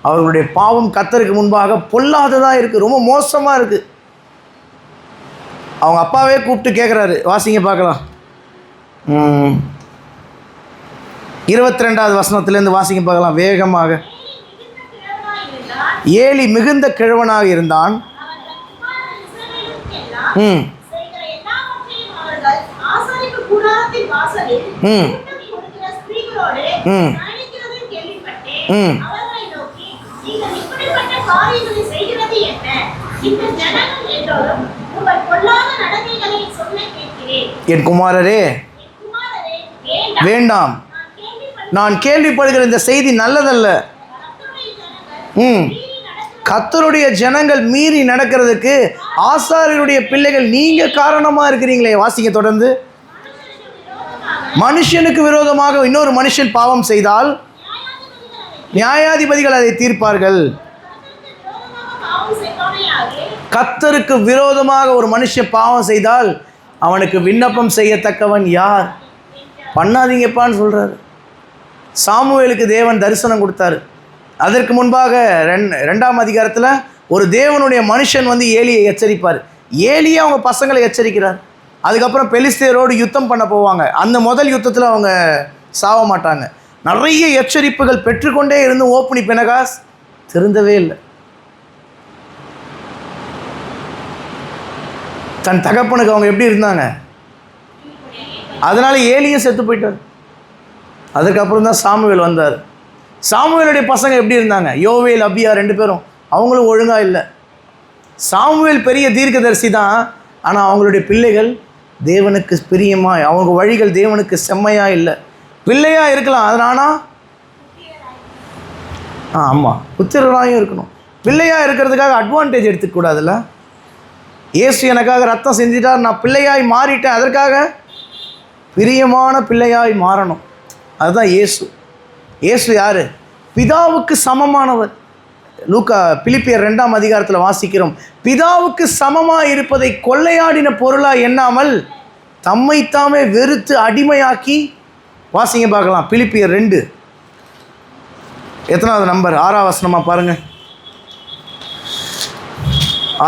C: அவர்களுடைய பாவம் கர்த்தருக்கு முன்பாக பொல்லாததாக இருக்குது, ரொம்ப மோசமாக இருக்குது. அவங்க அப்பாவே கூப்பிட்டு கேட்குறாரு. வாசிங்க பார்க்கலாம். 22வது வசனத்துலேருந்து வாசிங்க பார்க்கலாம் வேகமாக. ஏலி மிகுந்த கிழவனாக இருந்தான். என் குமாரரே வேண்டாம், நான் கேள்விப்படுகிற இந்த செய்தி நல்லதல்ல. கர்த்தருடைய ஜனங்கள் மீறி நடக்கிறதுக்கு ஆசாரியருடைய பிள்ளைகள் நீங்கள் காரணமாக இருக்கிறீங்களே. வாசிக்க தொடர்ந்து. மனுஷனுக்கு விரோதமாக இன்னொரு மனுஷன் பாவம் செய்தால் நியாயாதிபதிகள் அதை தீர்ப்பார்கள். கர்த்தருக்கு விரோதமாக ஒரு மனுஷன் பாவம் செய்தால் அவனுக்கு விண்ணப்பம் செய்யத்தக்கவன் யார்? பண்ணாதீங்கப்பான்னு சொல்கிறார். சாமுவேலுக்கு தேவன் தரிசனம் கொடுத்தாரு. அதற்கு முன்பாக 2ஆம் அதிகாரத்தில் ஒரு தேவனுடைய மனுஷன் வந்து ஏலியை எச்சரிப்பார். ஏலியை அவங்க பசங்களை எச்சரிக்கிறார். அதுக்கப்புறம் பெலிஸ்தேரோடு யுத்தம் பண்ண போவாங்க. அந்த முதல் யுத்தத்தில் அவங்க சாவ மாட்டாங்க. நிறைய எச்சரிப்புகள் பெற்றுக்கொண்டே இருந்து ஓப்னி பினகாஸ் திருந்தவே இல்லை. தன் தகப்பனுக்கு அவங்க எப்படி இருந்தாங்க, அதனால ஏலியும் செத்து போயிட்டார். அதுக்கப்புறம் தான் சாமுவேல் வந்தார். சாமுவேலுடைய பசங்க எப்படி இருந்தாங்க, யோவேல் அபியா 2 பேரும், அவங்களும் ஒழுங்காக இல்லை. சாமுவேல் பெரிய தீர்க்கதரிசி தான், ஆனால் அவங்களுடைய பிள்ளைகள் தேவனுக்கு பிரியமாக, அவங்க வழிகள் தேவனுக்கு செம்மையாக இல்லை. பிள்ளையாக இருக்கலாம் அதனால் ஆமாம் புத்திரராயும் இருக்கணும். பிள்ளையாக இருக்கிறதுக்காக அட்வான்டேஜ் எடுத்துக்கூடாதுல்ல. இயேசு எனக்காக ரத்தம் செஞ்சிட்டார், நான் பிள்ளையாய் மாறிட்டேன், அதற்காக பிரியமான பிள்ளையாய் மாறணும். அதுதான் இயேசு. இயேசு யார்? பிதாவுக்கு சமமானவர். லூக்கா பிலிப்பியர் 2ஆம் அதிகாரத்தில் வாசிக்கிறோம், பிதாவுக்கு சமமாக இருப்பதை கொள்ளையாடின பொருளாக எண்ணாமல் தம்மைத்தாமே வெறுத்து அடிமையாக்கி. வாசிங்க பார்க்கலாம். பிலிப்பியர் 2 எத்தனாவது நம்பர்? 6ஆம் வசனமாக பாருங்கள்.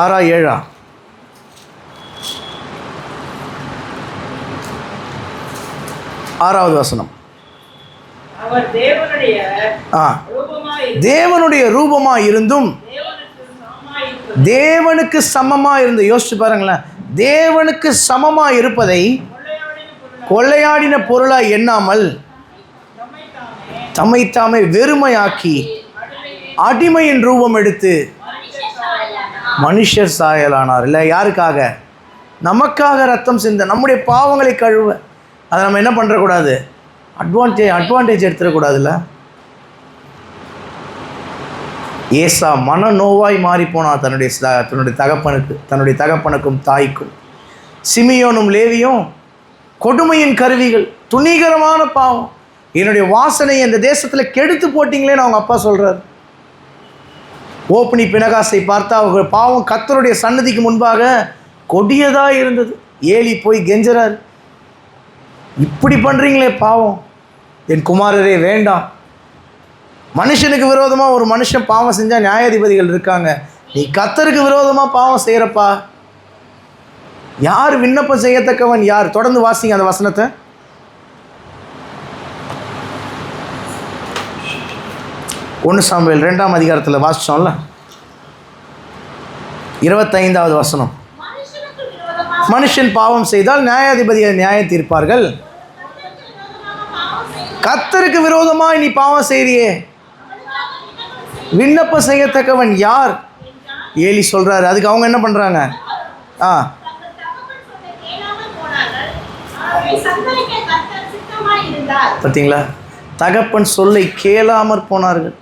C: 6ஆ 7ஆ? 6வது வசனம்.
D: அவர்
C: தேவனுடைய ரூபமாக இருந்தும் தேவனுக்கு சமமாக இருந்து, யோசிச்சு பாருங்களேன், தேவனுக்கு சமமாக இருப்பதை கொள்ளையாடின பொருளாக எண்ணாமல் தம்மைத்தாமே வெறுமையாக்கி அடிமையின் ரூபம் எடுத்து மனுஷர் சாயலானார். இல்லை, யாருக்காக? நமக்காக ரத்தம் சிந்த, நம்முடைய பாவங்களை கழுவ. அதை நம்ம என்ன பண்ணுறக்கூடாது? அட்வான்டேஜ் எடுத்துடக்கூடாதுல்ல. ஏசா மனநோவாய் மாறிப்போனா தன்னுடைய தகப்பனுக்கும் தாய்க்கும். சிமியோனும் லேவியும் கொடுமையின் கருவிகள், துணிகரமான பாவம், என்னுடைய வாசனையை இந்த தேசத்தில் கெடுத்து போட்டிங்களேன்னு அவங்க அப்பா சொல்கிறார். ஓப்னி பினகாசை பார்த்தா அவங்க பாவம் கர்த்தருடைய சன்னதிக்கு முன்பாக கொடியதாக இருந்தது. ஏலி போய் கெஞ்சறார், இப்படி பண்ணுறீங்களே பாவம், என் குமாரரே வேண்டாம். மனுஷனுக்கு விரோதமாக ஒரு மனுஷன் பாவம் செஞ்சால் நியாயாதிபதிகள் இருக்காங்க, நீ கர்த்தருக்கு விரோதமாக பாவம் செய்கிறப்பா, யார் விண்ணப்பம் செய்யத்தக்கவன் யார்? தொடர்ந்து வாசிங்க அந்த வசனத்தை. 1 சாமுவேல் 2ஆம் அதிகாரத்தில் வாசிச்சோம்ல, 25வது வசனம். மனுஷன் பாவம் செய்தால் நியாயாதிபதியை நியாயம் தீர்ப்பார்கள். கர்த்தருக்கு விரோதமாய் நீ பாவம் செய்றியே, விண்ணப்பம் செய்யத்தக்கவன் யார்? ஏலி சொல்றாரு. அதுக்கு அவங்க என்ன பண்றாங்க? பார்த்தீங்களா, தகப்பன் சொல்லை கேளாமற் போனார்கள்.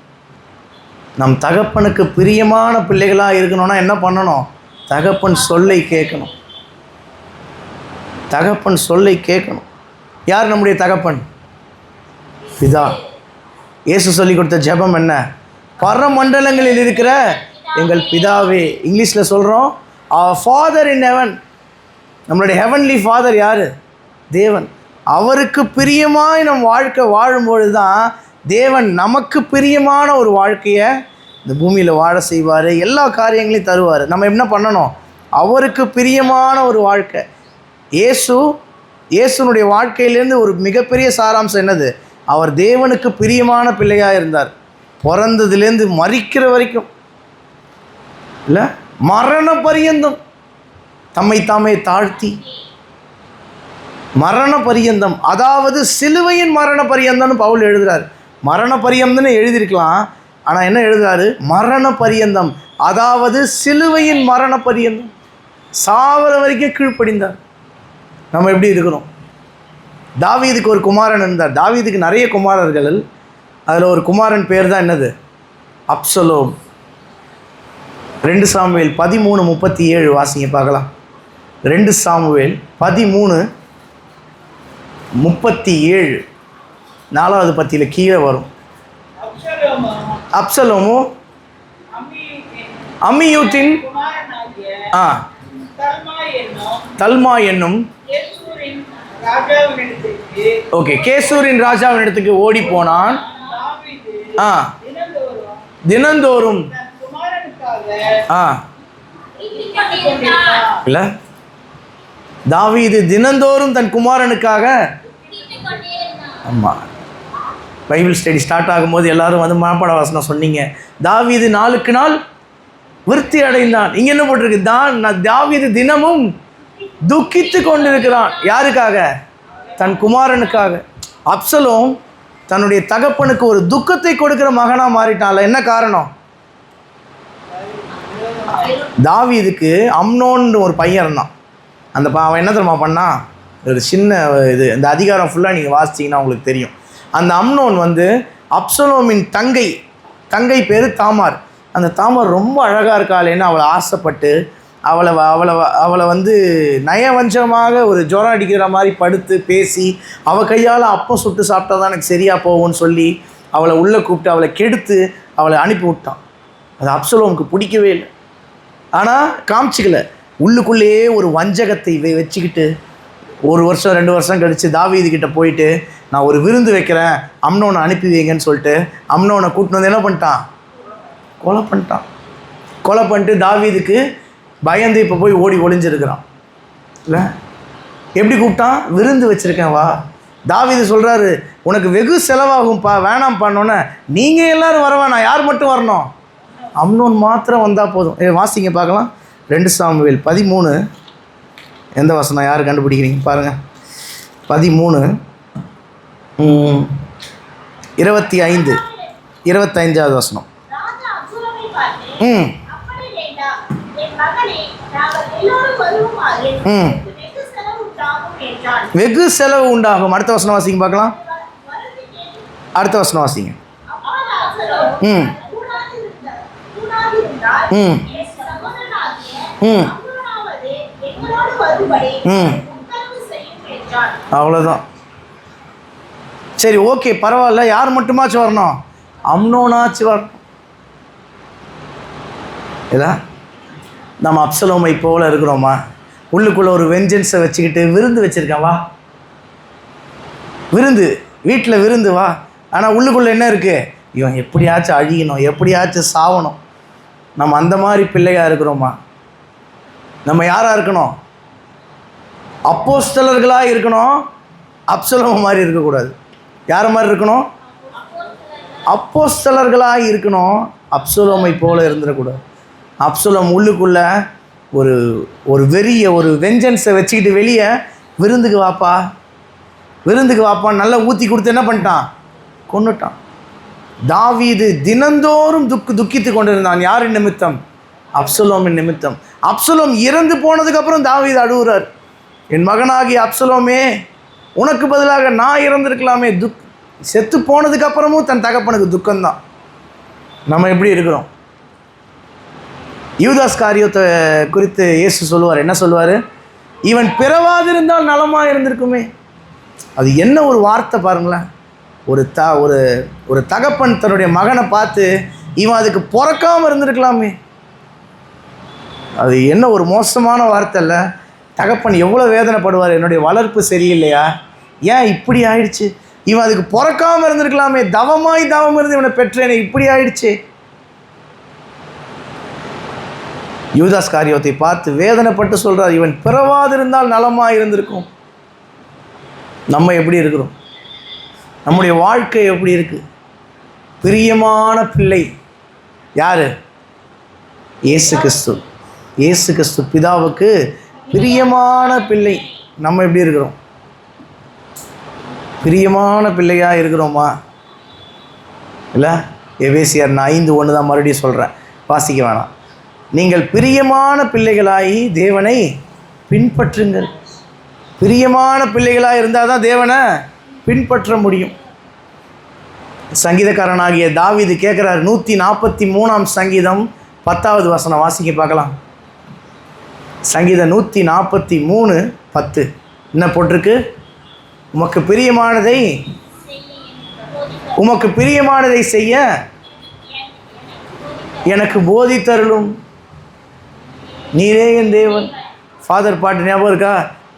C: நம் தகப்பனுக்கு பிரியமான பிள்ளைகளாக இருக்கணும்னா என்ன பண்ணணும்? தகப்பன் சொல்லை கேட்கணும். தகப்பன் சொல்லை கேட்கணும். யார் நம்முடைய தகப்பன்? பிதா. இயேசு சொல்லி கொடுத்த ஜெபம் என்ன? பரமண்டலங்களில் இருக்கிற எங்கள் பிதாவே. இங்கிலீஷில் சொல்கிறோம், our Father in heaven. நம்மளுடைய ஹெவன்லி ஃபாதர் யார்? தேவன். அவருக்கு பிரியமாய் நம் வாழ்க்கை வாழும்பொழுது தான் தேவன் நமக்கு பிரியமான ஒரு வாழ்க்கையை இந்த பூமியில் வாழ செய்வார், எல்லா காரியங்களையும் தருவார். நம்ம என்ன பண்ணணும்? அவருக்கு பிரியமான ஒரு வாழ்க்கை. இயேசுனுடைய வாழ்க்கையிலேருந்து ஒரு மிகப்பெரிய சாராம்சம் என்னது? அவர் தேவனுக்கு பிரியமான பிள்ளையாக இருந்தார், பிறந்ததுலேருந்து மரிக்கிற வரைக்கும். இல்லை, மரண பரியந்தம் தம்மைத்தாமே தாழ்த்தி, மரண பரியந்தம், அதாவது சிலுவையின் மரண பரியந்தம்னு பவுல் எழுதுகிறார். மரண பரியந்தம்னு எழுதியிருக்கலாம், ஆனால் என்ன எழுதுறாரு? மரண பரியந்தம், அதாவது சிலுவையின் மரண பரியந்தம், சாவர வரைக்கும் கீழ்ப்படிந்தார். நம்ம எப்படி இருக்கிறோம்? தாவீதுக்கு ஒரு குமாரன் இருந்தார். தாவீதுக்கு நிறைய குமாரர்கள், அதில் ஒரு குமாரன் பேர் தான் என்னது? அப்சலோம். 2 சாமுவேல் 13:37 வாசிங்க பார்க்கலாம். 2 சாமுவேல் 13:37 4வது பத்தியில் கீழே வரும். அப்சலோமோ அம்மியூத்தின் தல்மா என்னும் ஓகே கேசூரின் ராஜாவின் இடத்துக்கு ஓடி போனான். தினந்தோறும் இல்ல தாவீது தினந்தோறும் தன் குமாரனுக்காக. ஆமாம், பைபிள் ஸ்டடி ஸ்டார்ட் ஆகும்போது எல்லாரும் வந்து மனப்பாட வசனம் சொன்னீங்க. தாவீது நாளுக்கு நாள் விருத்தி அடைந்தான். இங்கே என்ன போட்டிருக்கு? தாவீது தினமும் துக்கித்து கொண்டிருக்கிறான். யாருக்காக? தன் குமாரனுக்காக. அப்சலோம் தன்னுடைய தகப்பனுக்கு ஒரு துக்கத்தை கொடுக்கிற மகனாக மாறிட்டான்ல. என்ன காரணம்? தாவீதுக்கு அம்னோன்னு ஒரு பையன் இருந்தான். அந்த அவன் என்ன தெரியுமா பண்ணான்? ஒரு சின்ன இது, இந்த அதிகாரம் ஃபுல்லாக நீங்கள் வாசிச்சிங்கன்னா உங்களுக்கு தெரியும். அந்த அம்னோன் வந்து அப்சலோமின் தங்கை பேர் தாமார். அந்த தாமார் ரொம்ப அழகாக இருக்காளேன்னு அவளை ஆசைப்பட்டு அவளை வந்து நயவஞ்சமாக ஒரு ஜுரம் அடிக்கிற மாதிரி படுத்து பேசி அவள் கையால் அப்பம் சுட்டு சாப்பிட்டா தான் எனக்கு சரியாக போகும்னு சொல்லி அவளை உள்ளே கூப்பிட்டு அவளை கெடுத்து அவளை அனுப்பி விட்டான். அது அப்சலோமுக்கு பிடிக்கவே இல்லை. ஆனால் காமிச்சிக்கல. உள்ளுக்குள்ளேயே ஒரு வஞ்சகத்தை வச்சுக்கிட்டு 1 வருஷம் 2 வருஷம் கழித்து தாவீதுக்கிட்ட போயிட்டு நான் ஒரு விருந்து வைக்கிறேன், அம்னோனை அனுப்பி வைங்கன்னு சொல்லிட்டு அம்னோனை கூட்டின்னு வந்து என்ன பண்ணிட்டான்? கொலை பண்ணிட்டு தாவீதுக்கு பயந்து இப்போ போய் ஓடி ஒளிஞ்சிருக்கிறான். இல்லை எப்படி கூப்பிட்டான்? விருந்து வச்சுருக்கேன் வா. தாவீது சொல்கிறாரு, உனக்கு வெகு செலவாகும்ப்பா, வேணாம் பண்ணோன்னே. நீங்கள் எல்லோரும் வரவா, நான் யார் மட்டும் வரணும்? அம்னோன் மாத்திரம் வந்தால் போதும். வாசிங்க பார்க்கலாம். 2 சாமுவேல் 13 எந்த வசனம் யார் கண்டுபிடிக்கிறீங்க பாருங்கள். 13:25 வசனம். வெகு செலவு உண்டாகும். அடுத்த வசனம் வாசிங்க பார்க்கலாம். அடுத்த வசனம் வாசிங்க. அவ்வளோதான். சரி, ஓகே, பரவாயில்ல. யார் மட்டுமாச்சும் வரணும்? அம்னோனாச்சு வரணும். இதா நம்ம அப்சலோமை போல இருக்கிறோமா? உள்ளுக்குள்ளே ஒரு வெஞ்சன்ஸை வச்சுக்கிட்டு விருந்து வச்சுருக்கேன் வா, விருந்து, வீட்டில் விருந்து வா. ஆனால் உள்ளுக்குள்ளே என்ன இருக்குது? இவன் எப்படியாச்சும் அழியணும், எப்படியாச்சும் சாவணும். நம்ம அந்த மாதிரி பிள்ளையாக இருக்கிறோமா? நம்ம யாராக இருக்கணும்? அப்போஸ்தலர்களாக இருக்கணும். அப்சலோம் மாதிரி இருக்கக்கூடாது. யாரை மாதிரி இருக்கணும்? அப்போஸ்தலர்களாக இருக்கணும். அப்சலோமை போல இருந்துடக்கூடாது. அப்சலோம் உள்ளுக்குள்ளே ஒரு வெறிய ஒரு வெஞ்சன்ஸை வச்சுக்கிட்டு வெளியே விருந்துக்கு வாப்பா நல்லா ஊற்றி கொடுத்து என்ன பண்ணிட்டான்? கொன்னுட்டான். தாவீது தினந்தோறும் துக்கித்து கொண்டிருந்தான். யாரின் நிமித்தம்? அப்சலோமின் நிமித்தம். அப்சலோம் இறந்து போனதுக்கப்புறம் தாவீது அழுகுறார், என் மகனாகிய அப்சலோமே, உனக்கு பதிலாக நான் இறந்துருக்கலாமே. செத்து போனதுக்கப்புறமும் தன் தகப்பனுக்கு துக்கம்தான். நம்ம எப்படி இருக்கிறோம்? யூதாஸ் காரியத்தை குறித்து இயேசு சொல்லுவார். என்ன சொல்லுவார்? இவன் பிறவாதிருந்தால் நலமாக இருந்திருக்குமே. அது என்ன ஒரு வார்த்தை பாருங்களேன். ஒரு தகப்பன் தன்னுடைய மகனை பார்த்து இவன் அதுக்கு பிறக்காமல் இருந்திருக்கலாமே. அது என்ன ஒரு மோசமான வார்த்தை இல்லை? தகப்பன் எவ்வளோ வேதனைப்படுவார். என்னுடைய வளர்ப்பு சரியில்லையா, ஏன் இப்படி ஆயிடுச்சு, இவன் அதுக்கு பிறக்காமல் இருந்திருக்கலாமே, தவம் இருந்து இவனை பெற்றேனே, இப்படி ஆயிடுச்சு. யூதாஸ் காரியத்தை பார்த்து வேதனைப்பட்டு சொல்கிறார், இவன் பிறவாதிருந்தால் நலமாக இருந்திருக்கும். நம்ம எப்படி இருக்கிறோம்? நம்முடைய வாழ்க்கை எப்படி இருக்குது? பிரியமான பிள்ளை யார்? இயேசு கிறிஸ்து. இயேசு கிறிஸ்து பிதாவுக்கு பிரியமான பிள்ளை. நம்ம எப்படி இருக்கிறோம்? பிரியமான பிள்ளையாக இருக்கிறோமா? இல்லை, எபேசியர் 5:1 தான் மறுபடியும் சொல்கிறேன், வாசிக்க வேணாம். நீங்கள் பிரியமான பிள்ளைகளாகி தேவனை பின்பற்றுங்கள். பிரியமான பிள்ளைகளாக இருந்தால் தான் தேவனை பின்பற்ற முடியும். சங்கீதக்காரனாகிய தாவீது கேட்குறார். 143 சங்கீதம் 10வது வசனம் வாசிக்க பார்க்கலாம். சங்கீதம் 143:10 என்ன போட்டிருக்கு? உமக்கு பிரியமானதை செய்ய எனக்கு போதித்தருளும், நீரே என் தேவன். ஃபாதர் பாட்டு ஞாபகம் இருக்கா?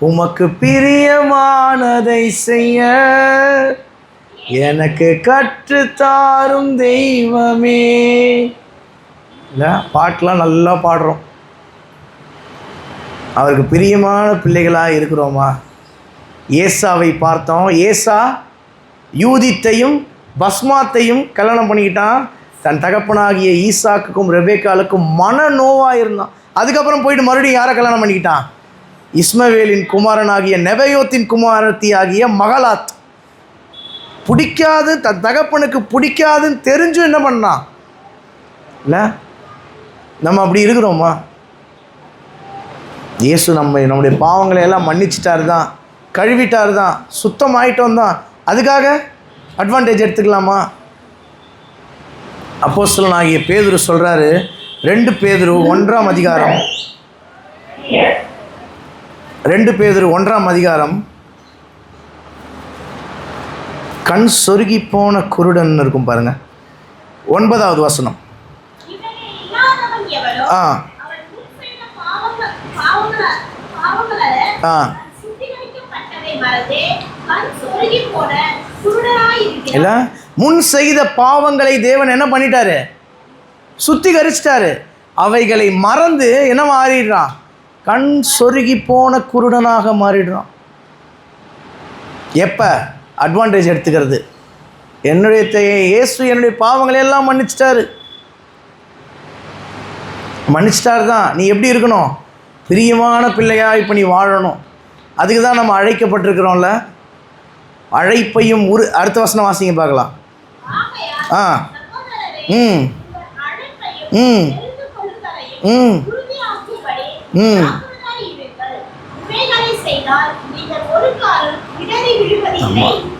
C: உமக்கு பிரியமானதை செய்ய எனக்கு கற்றுத்தாரும் தெய்வமே. இல்லை, பாட்டெலாம் நல்லா பாடுறோம். அவருக்கு பிரியமான பிள்ளைகளாக இருக்கிறோமா? ஏசாவை பார்த்தோம். ஏசா யூதித்தையும் பஸ்மாத்தையும் கல்யாணம் பண்ணிக்கிட்டான். தன் தகப்பனாகிய ஈசாக்குக்கும் ரெபேக்காலுக்கும் மன நோவாக இருந்தான். அதுக்கப்புறம் போயிட்டு மறுபடியும் யாரை கல்யாணம் பண்ணிக்கிட்டான்? இஸ்மவேலின் குமாரனாகிய நெபயோத்தின் குமாரத்தி ஆகிய மகலாத். பிடிக்காது, தன் தகப்பனுக்கு பிடிக்காதுன்னு தெரிஞ்சும் என்ன பண்ணான்? இல்லை, நம்ம அப்படி இருக்கிறோமா? இயேசு நம்முடைய பாவங்களை எல்லாம் மன்னிச்சிட்டாரு தான், கழுவிட்டார் தான், சுத்தமாயிட்டோம் தான். அதுக்காக அட்வான்டேஜ் எடுத்துக்கலாமா? அப்போஸ்தலனாகிய பேதுரு சொல்கிறாரு, 2 பேதுரு 1ஆம் அதிகாரம், 2 பேதுரு 1ஆம் அதிகாரம், கண் சொருகி போன குருடன் இருக்கும் பாருங்க, 9வது வசனம். ஆ ஆ இல்லை, முன் செய்த பாவங்களை தேவன் என்ன பண்ணிட்டாரு? சுத்திகரிச்சிட்டாரு. அவைகளை மறந்து என்ன மாறிடுறான்? கண் சொருகி போன குருடனாக மாறிடுறான். எப்போ அட்வான்டேஜ் எடுத்துக்கிறது? இயேசு என்னுடைய பாவங்களை எல்லாம் மன்னிச்சிட்டாரு தான். நீ எப்படி இருக்கணும்? பிரியமான பிள்ளையா இப்போ நீ வாழணும். அதுக்கு தான் நம்ம அழைக்கப்பட்டிருக்கிறோம்ல. அழைப்பையும் அடுத்த வசனம் வாசிங்க பார்க்கலாம். ஆ ம் ம் ம் ம்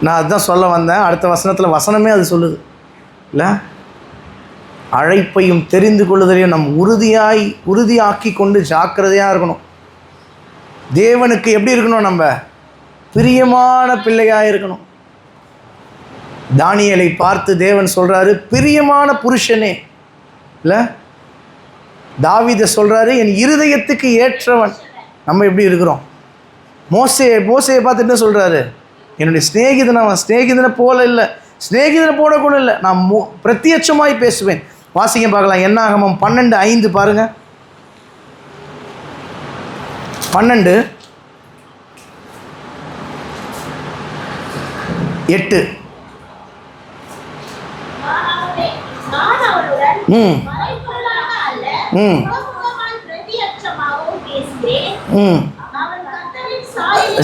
C: நான் அதுதான் சொல்ல வந்தேன். அடுத்த வசனத்தில் வசனமே அது சொல்லுது இல்லை? அழைப்பையும் தெரிந்து கொள்ளுதலையும் நம் உறுதியாக்கி கொண்டு ஜாக்கிரதையாக இருக்கணும். தேவனுக்கு எப்படி இருக்கணும்? நம்ம பிரியமான பிள்ளையாக இருக்கணும். தானியேலை பார்த்து தேவன் சொல்கிறாரு, பிரியமான புருஷனே. இல்லை, தாவீதை சொல்கிறாரு, என் இருதயத்துக்கு ஏற்றவன். நம்ம எப்படி இருக்கிறோம்? மோசையை பார்த்து என்ன சொல்கிறாரு? என்னுடைய சிநேகிதன். அவன் சிநேகிதனை போல இல்லை, சிநேகிதனை போல கூட இல்லை, நான் பிரத்யட்சமாய் பேசுவேன். வாசிங்க பார்க்கலாம். என்னாகமம் 12:5 பாருங்க. 12:8 ம் ம் ம்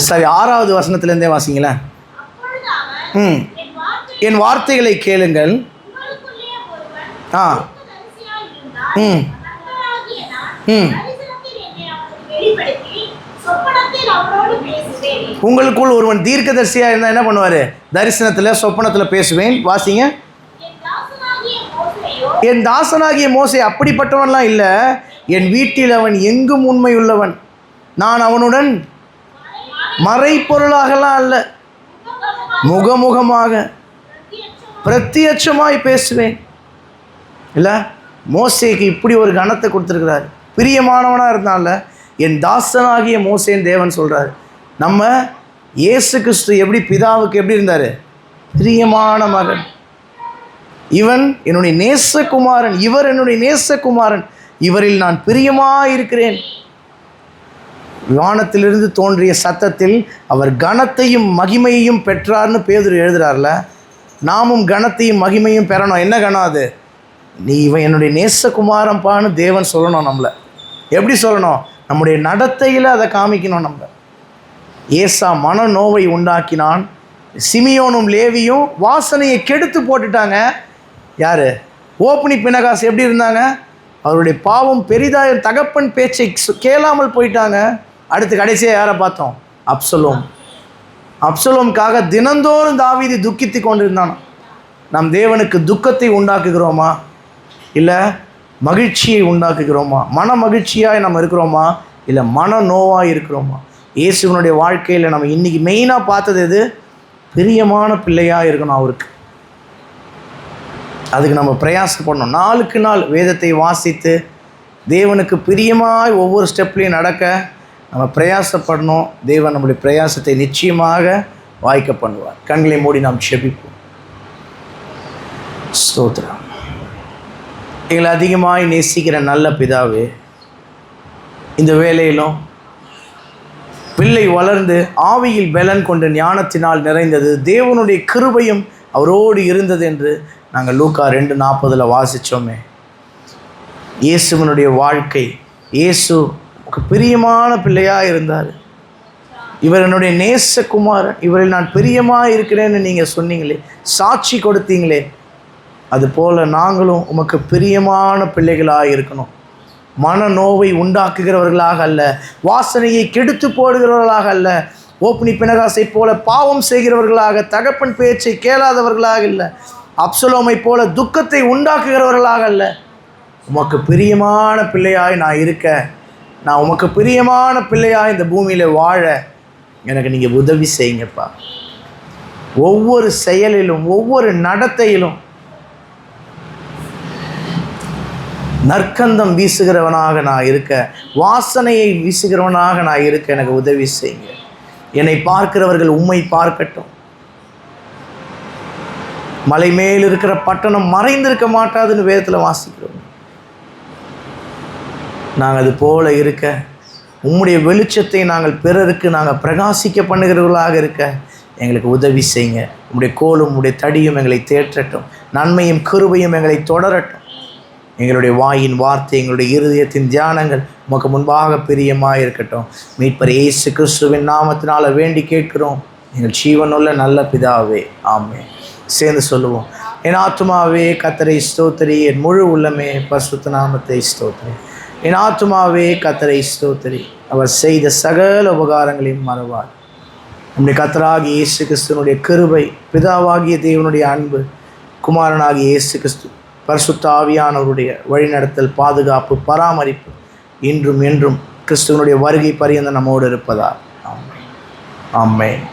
C: சரி, 6வது வசனத்துலேருந்தே வாசிங்களேன். ம் என் வார்த்தைகளை கேளுங்கள். ஆ ம் ம் உங்களுக்குள் ஒருவன் தீர்க்கதரிசியாக இருந்தால் என்ன பண்ணுவார்? தரிசனத்தில் சொப்பனத்தில் பேசுவேன். வாசிங்க. என் தாசனாகிய மோசே அப்படிப்பட்டவன்லாம் இல்லை. என் வீட்டில் அவன் எங்கும் உண்மை உள்ளவன். நான் அவனுடன் மறைப்பொருளாகலாம் அல்ல, முகமுகமாக பிரத்யட்சமாய் பேசுவேன். இல்லை, மோசேக்கு இப்படி ஒரு கணத்தை கொடுத்துருக்கிறார். பிரியமானவனாக இருந்தால என் தாசனாகிய மோசேன்னு தேவன் சொல்கிறார். நம்ம இயேசு கிறிஸ்து எப்படி பிதாவுக்கு எப்படி இருந்தார்? பிரியமான மகன். இவன் என்னுடைய நேசகுமாரன், இவர் என்னுடைய நேசகுமாரன், இவரில் நான் பிரியமாக இருக்கிறேன். வானத்திலிருந்து தோன்றிய சத்தத்தில் அவர் கனத்தையும் மகிமையையும் பெற்றார்னு பேதுரு எழுதுகிறார்ல. நாமும் கனத்தையும் மகிமையும் பெறணும். என்ன கனம் அது? நீ இவன் என்னுடைய நேசகுமாரன்பான்னு தேவன் சொல்லணும். நம்மளை எப்படி சொல்லணும்? நம்முடைய நடத்தையில் அதை காமிக்கணும். நம்ம ஏசா மன நோவை உண்டாக்கினான். சிமியோனும் லேவியும் வாசனையை கெடுத்து போட்டுட்டாங்க. யார்? ஓப்னி பினகாஸ் எப்படி இருந்தாங்க? அவருடைய பாவம் பெரிதாக, தகப்பன் பேச்சை கேளாமல் போயிட்டாங்க. அடுத்து கடைசியாக யாரை பார்த்தோம்? அப்சலோம். அப்சலோமுக்காக தினந்தோறும் தாவீது துக்கித்து கொண்டிருந்தான். நாம் தேவனுக்கு துக்கத்தை உண்டாக்குகிறோமா, இல்லை மகிழ்ச்சியை உண்டாக்குகிறோமா? மன மகிழ்ச்சியாக நம்ம இருக்கிறோமா, இல்லை மன நோவாக இருக்கிறோமா? இயேசுவனுடைய வாழ்க்கையில் நம்ம இன்றைக்கி மெயினாக பார்த்தது எது? பிரியமான பிள்ளையாக இருக்கணும் அவருக்கு. அதுக்கு நம்ம பிரயாசப்படணும். நாளுக்கு நாள் வேதத்தை வாசித்து தேவனுக்கு பிரியமாய் ஒவ்வொரு ஸ்டெப்லையும் நடக்க நம்ம பிரயாசப்படணும். தேவன் நம்முடைய பிரயாசத்தை நிச்சயமாக வாய்க்க பண்ணுவார். கண்களை மூடி நாம் செபிப்போம். ஸ்தோத்திரம். எங்களை அதிகமாய் நேசிக்கிற நல்ல பிதாவே, இந்த வேளையிலும் பிள்ளை வளர்ந்து ஆவியில் பலன் கொண்டு ஞானத்தினால் நிறைந்தது, தேவனுடைய கிருபையும் அவரோடு இருந்தது என்று நாங்கள் லூக்கா 2:40 வாசித்தோமே. இயேசுவனுடைய வாழ்க்கை, இயேசு பிரியமான பிள்ளையாக இருந்தார். இவர் என்னுடைய நேசகுமாரன், இவரில் நான் பிரியமாக இருக்கிறேன்னு நீங்கள் சொன்னீங்களே, சாட்சி கொடுத்தீங்களே, அதுபோல் நாங்களும் உமக்கு பிரியமான பிள்ளைகளாக இருக்கணும். மன நோவை உண்டாக்குகிறவர்களாக அல்ல, வாசனையை கெடுத்து போடுகிறவர்களாக அல்ல, ஓப்னி பினகாசை போல பாவம் செய்கிறவர்களாக, தகப்பன் பேச்சை கேளாதவர்களாக இல்லை, அப்சலோமை போல துக்கத்தை உண்டாக்குகிறவர்களாக அல்ல, உமக்கு பிரியமான பிள்ளையாய் நான் இருக்க, நான் உமக்கு பிரியமான பிள்ளையாய் இந்த பூமியில் வாழ எனக்கு நீங்கள் உதவி செய்யுங்கப்பா. ஒவ்வொரு செயலிலும் ஒவ்வொரு நடத்தையிலும் நற்கந்தம் வீசுகிறவனாக நான் இருக்க, வாசனையை வீசுகிறவனாக நான் இருக்க எனக்கு உதவி செய்யுங்க. என்னை பார்க்கிறவர்கள் உம்மை பார்க்கட்டும். மலை மேல் இருக்கிற பட்டணம் மறைந்திருக்க மாட்டாதுன்னு வேதத்தில் வாசிக்கிறோம். நாங்கள் அது போல இருக்க, உம்முடைய வெளிச்சத்தை நாங்கள் பிறருக்கு நாங்கள் பிரகாசிக்க பண்ணுகிறவர்களாக இருக்க எங்களுக்கு உதவி செய்யுங்க. உம்முடைய கோலும் உம்முடைய தடியும் எங்களை தேற்றட்டும், நன்மையும் கிருபையும் எங்களை தொடரட்டும். எங்களுடைய வாயின் வார்த்தை, எங்களுடைய இருதயத்தின் தியானங்கள் உமக்கு முன்பாக பிரியமாக இருக்கட்டும். மீட்பர் இயேசு கிறிஸ்துவின் நாமத்தினால வேண்டி கேட்கிறோம் எங்கள் ஜீவனுள்ள நல்ல பிதாவே, ஆமென். சேர்ந்து சொல்லுவோம். என் ஆத்துமாவே கர்த்தரை ஸ்தோத்திரி, என் முழு உள்ளமே பரிசுத்த நாமத்தை ஸ்தோத்திரி. என் ஆத்துமாவே கர்த்தரை ஸ்தோத்திரி, அவர் செய்த சகல உபகாரங்களையும் மறவார். நம்முடைய கர்த்தராகிய இயேசு கிறிஸ்துவனுடைய கிருபை, பிதாவாகிய தேவனுடைய அன்பு, குமாரனாகிய இயேசு கிறிஸ்து பரிசுத்த ஆவியானவருடைய வழிநடத்தல், பாதுகாப்பு, பராமரிப்பு இன்றும் என்றும் கிறிஸ்துவனுடைய வருகை பரியந்த நம்மோடு இருப்பதால். ஆமென். ஆமென்.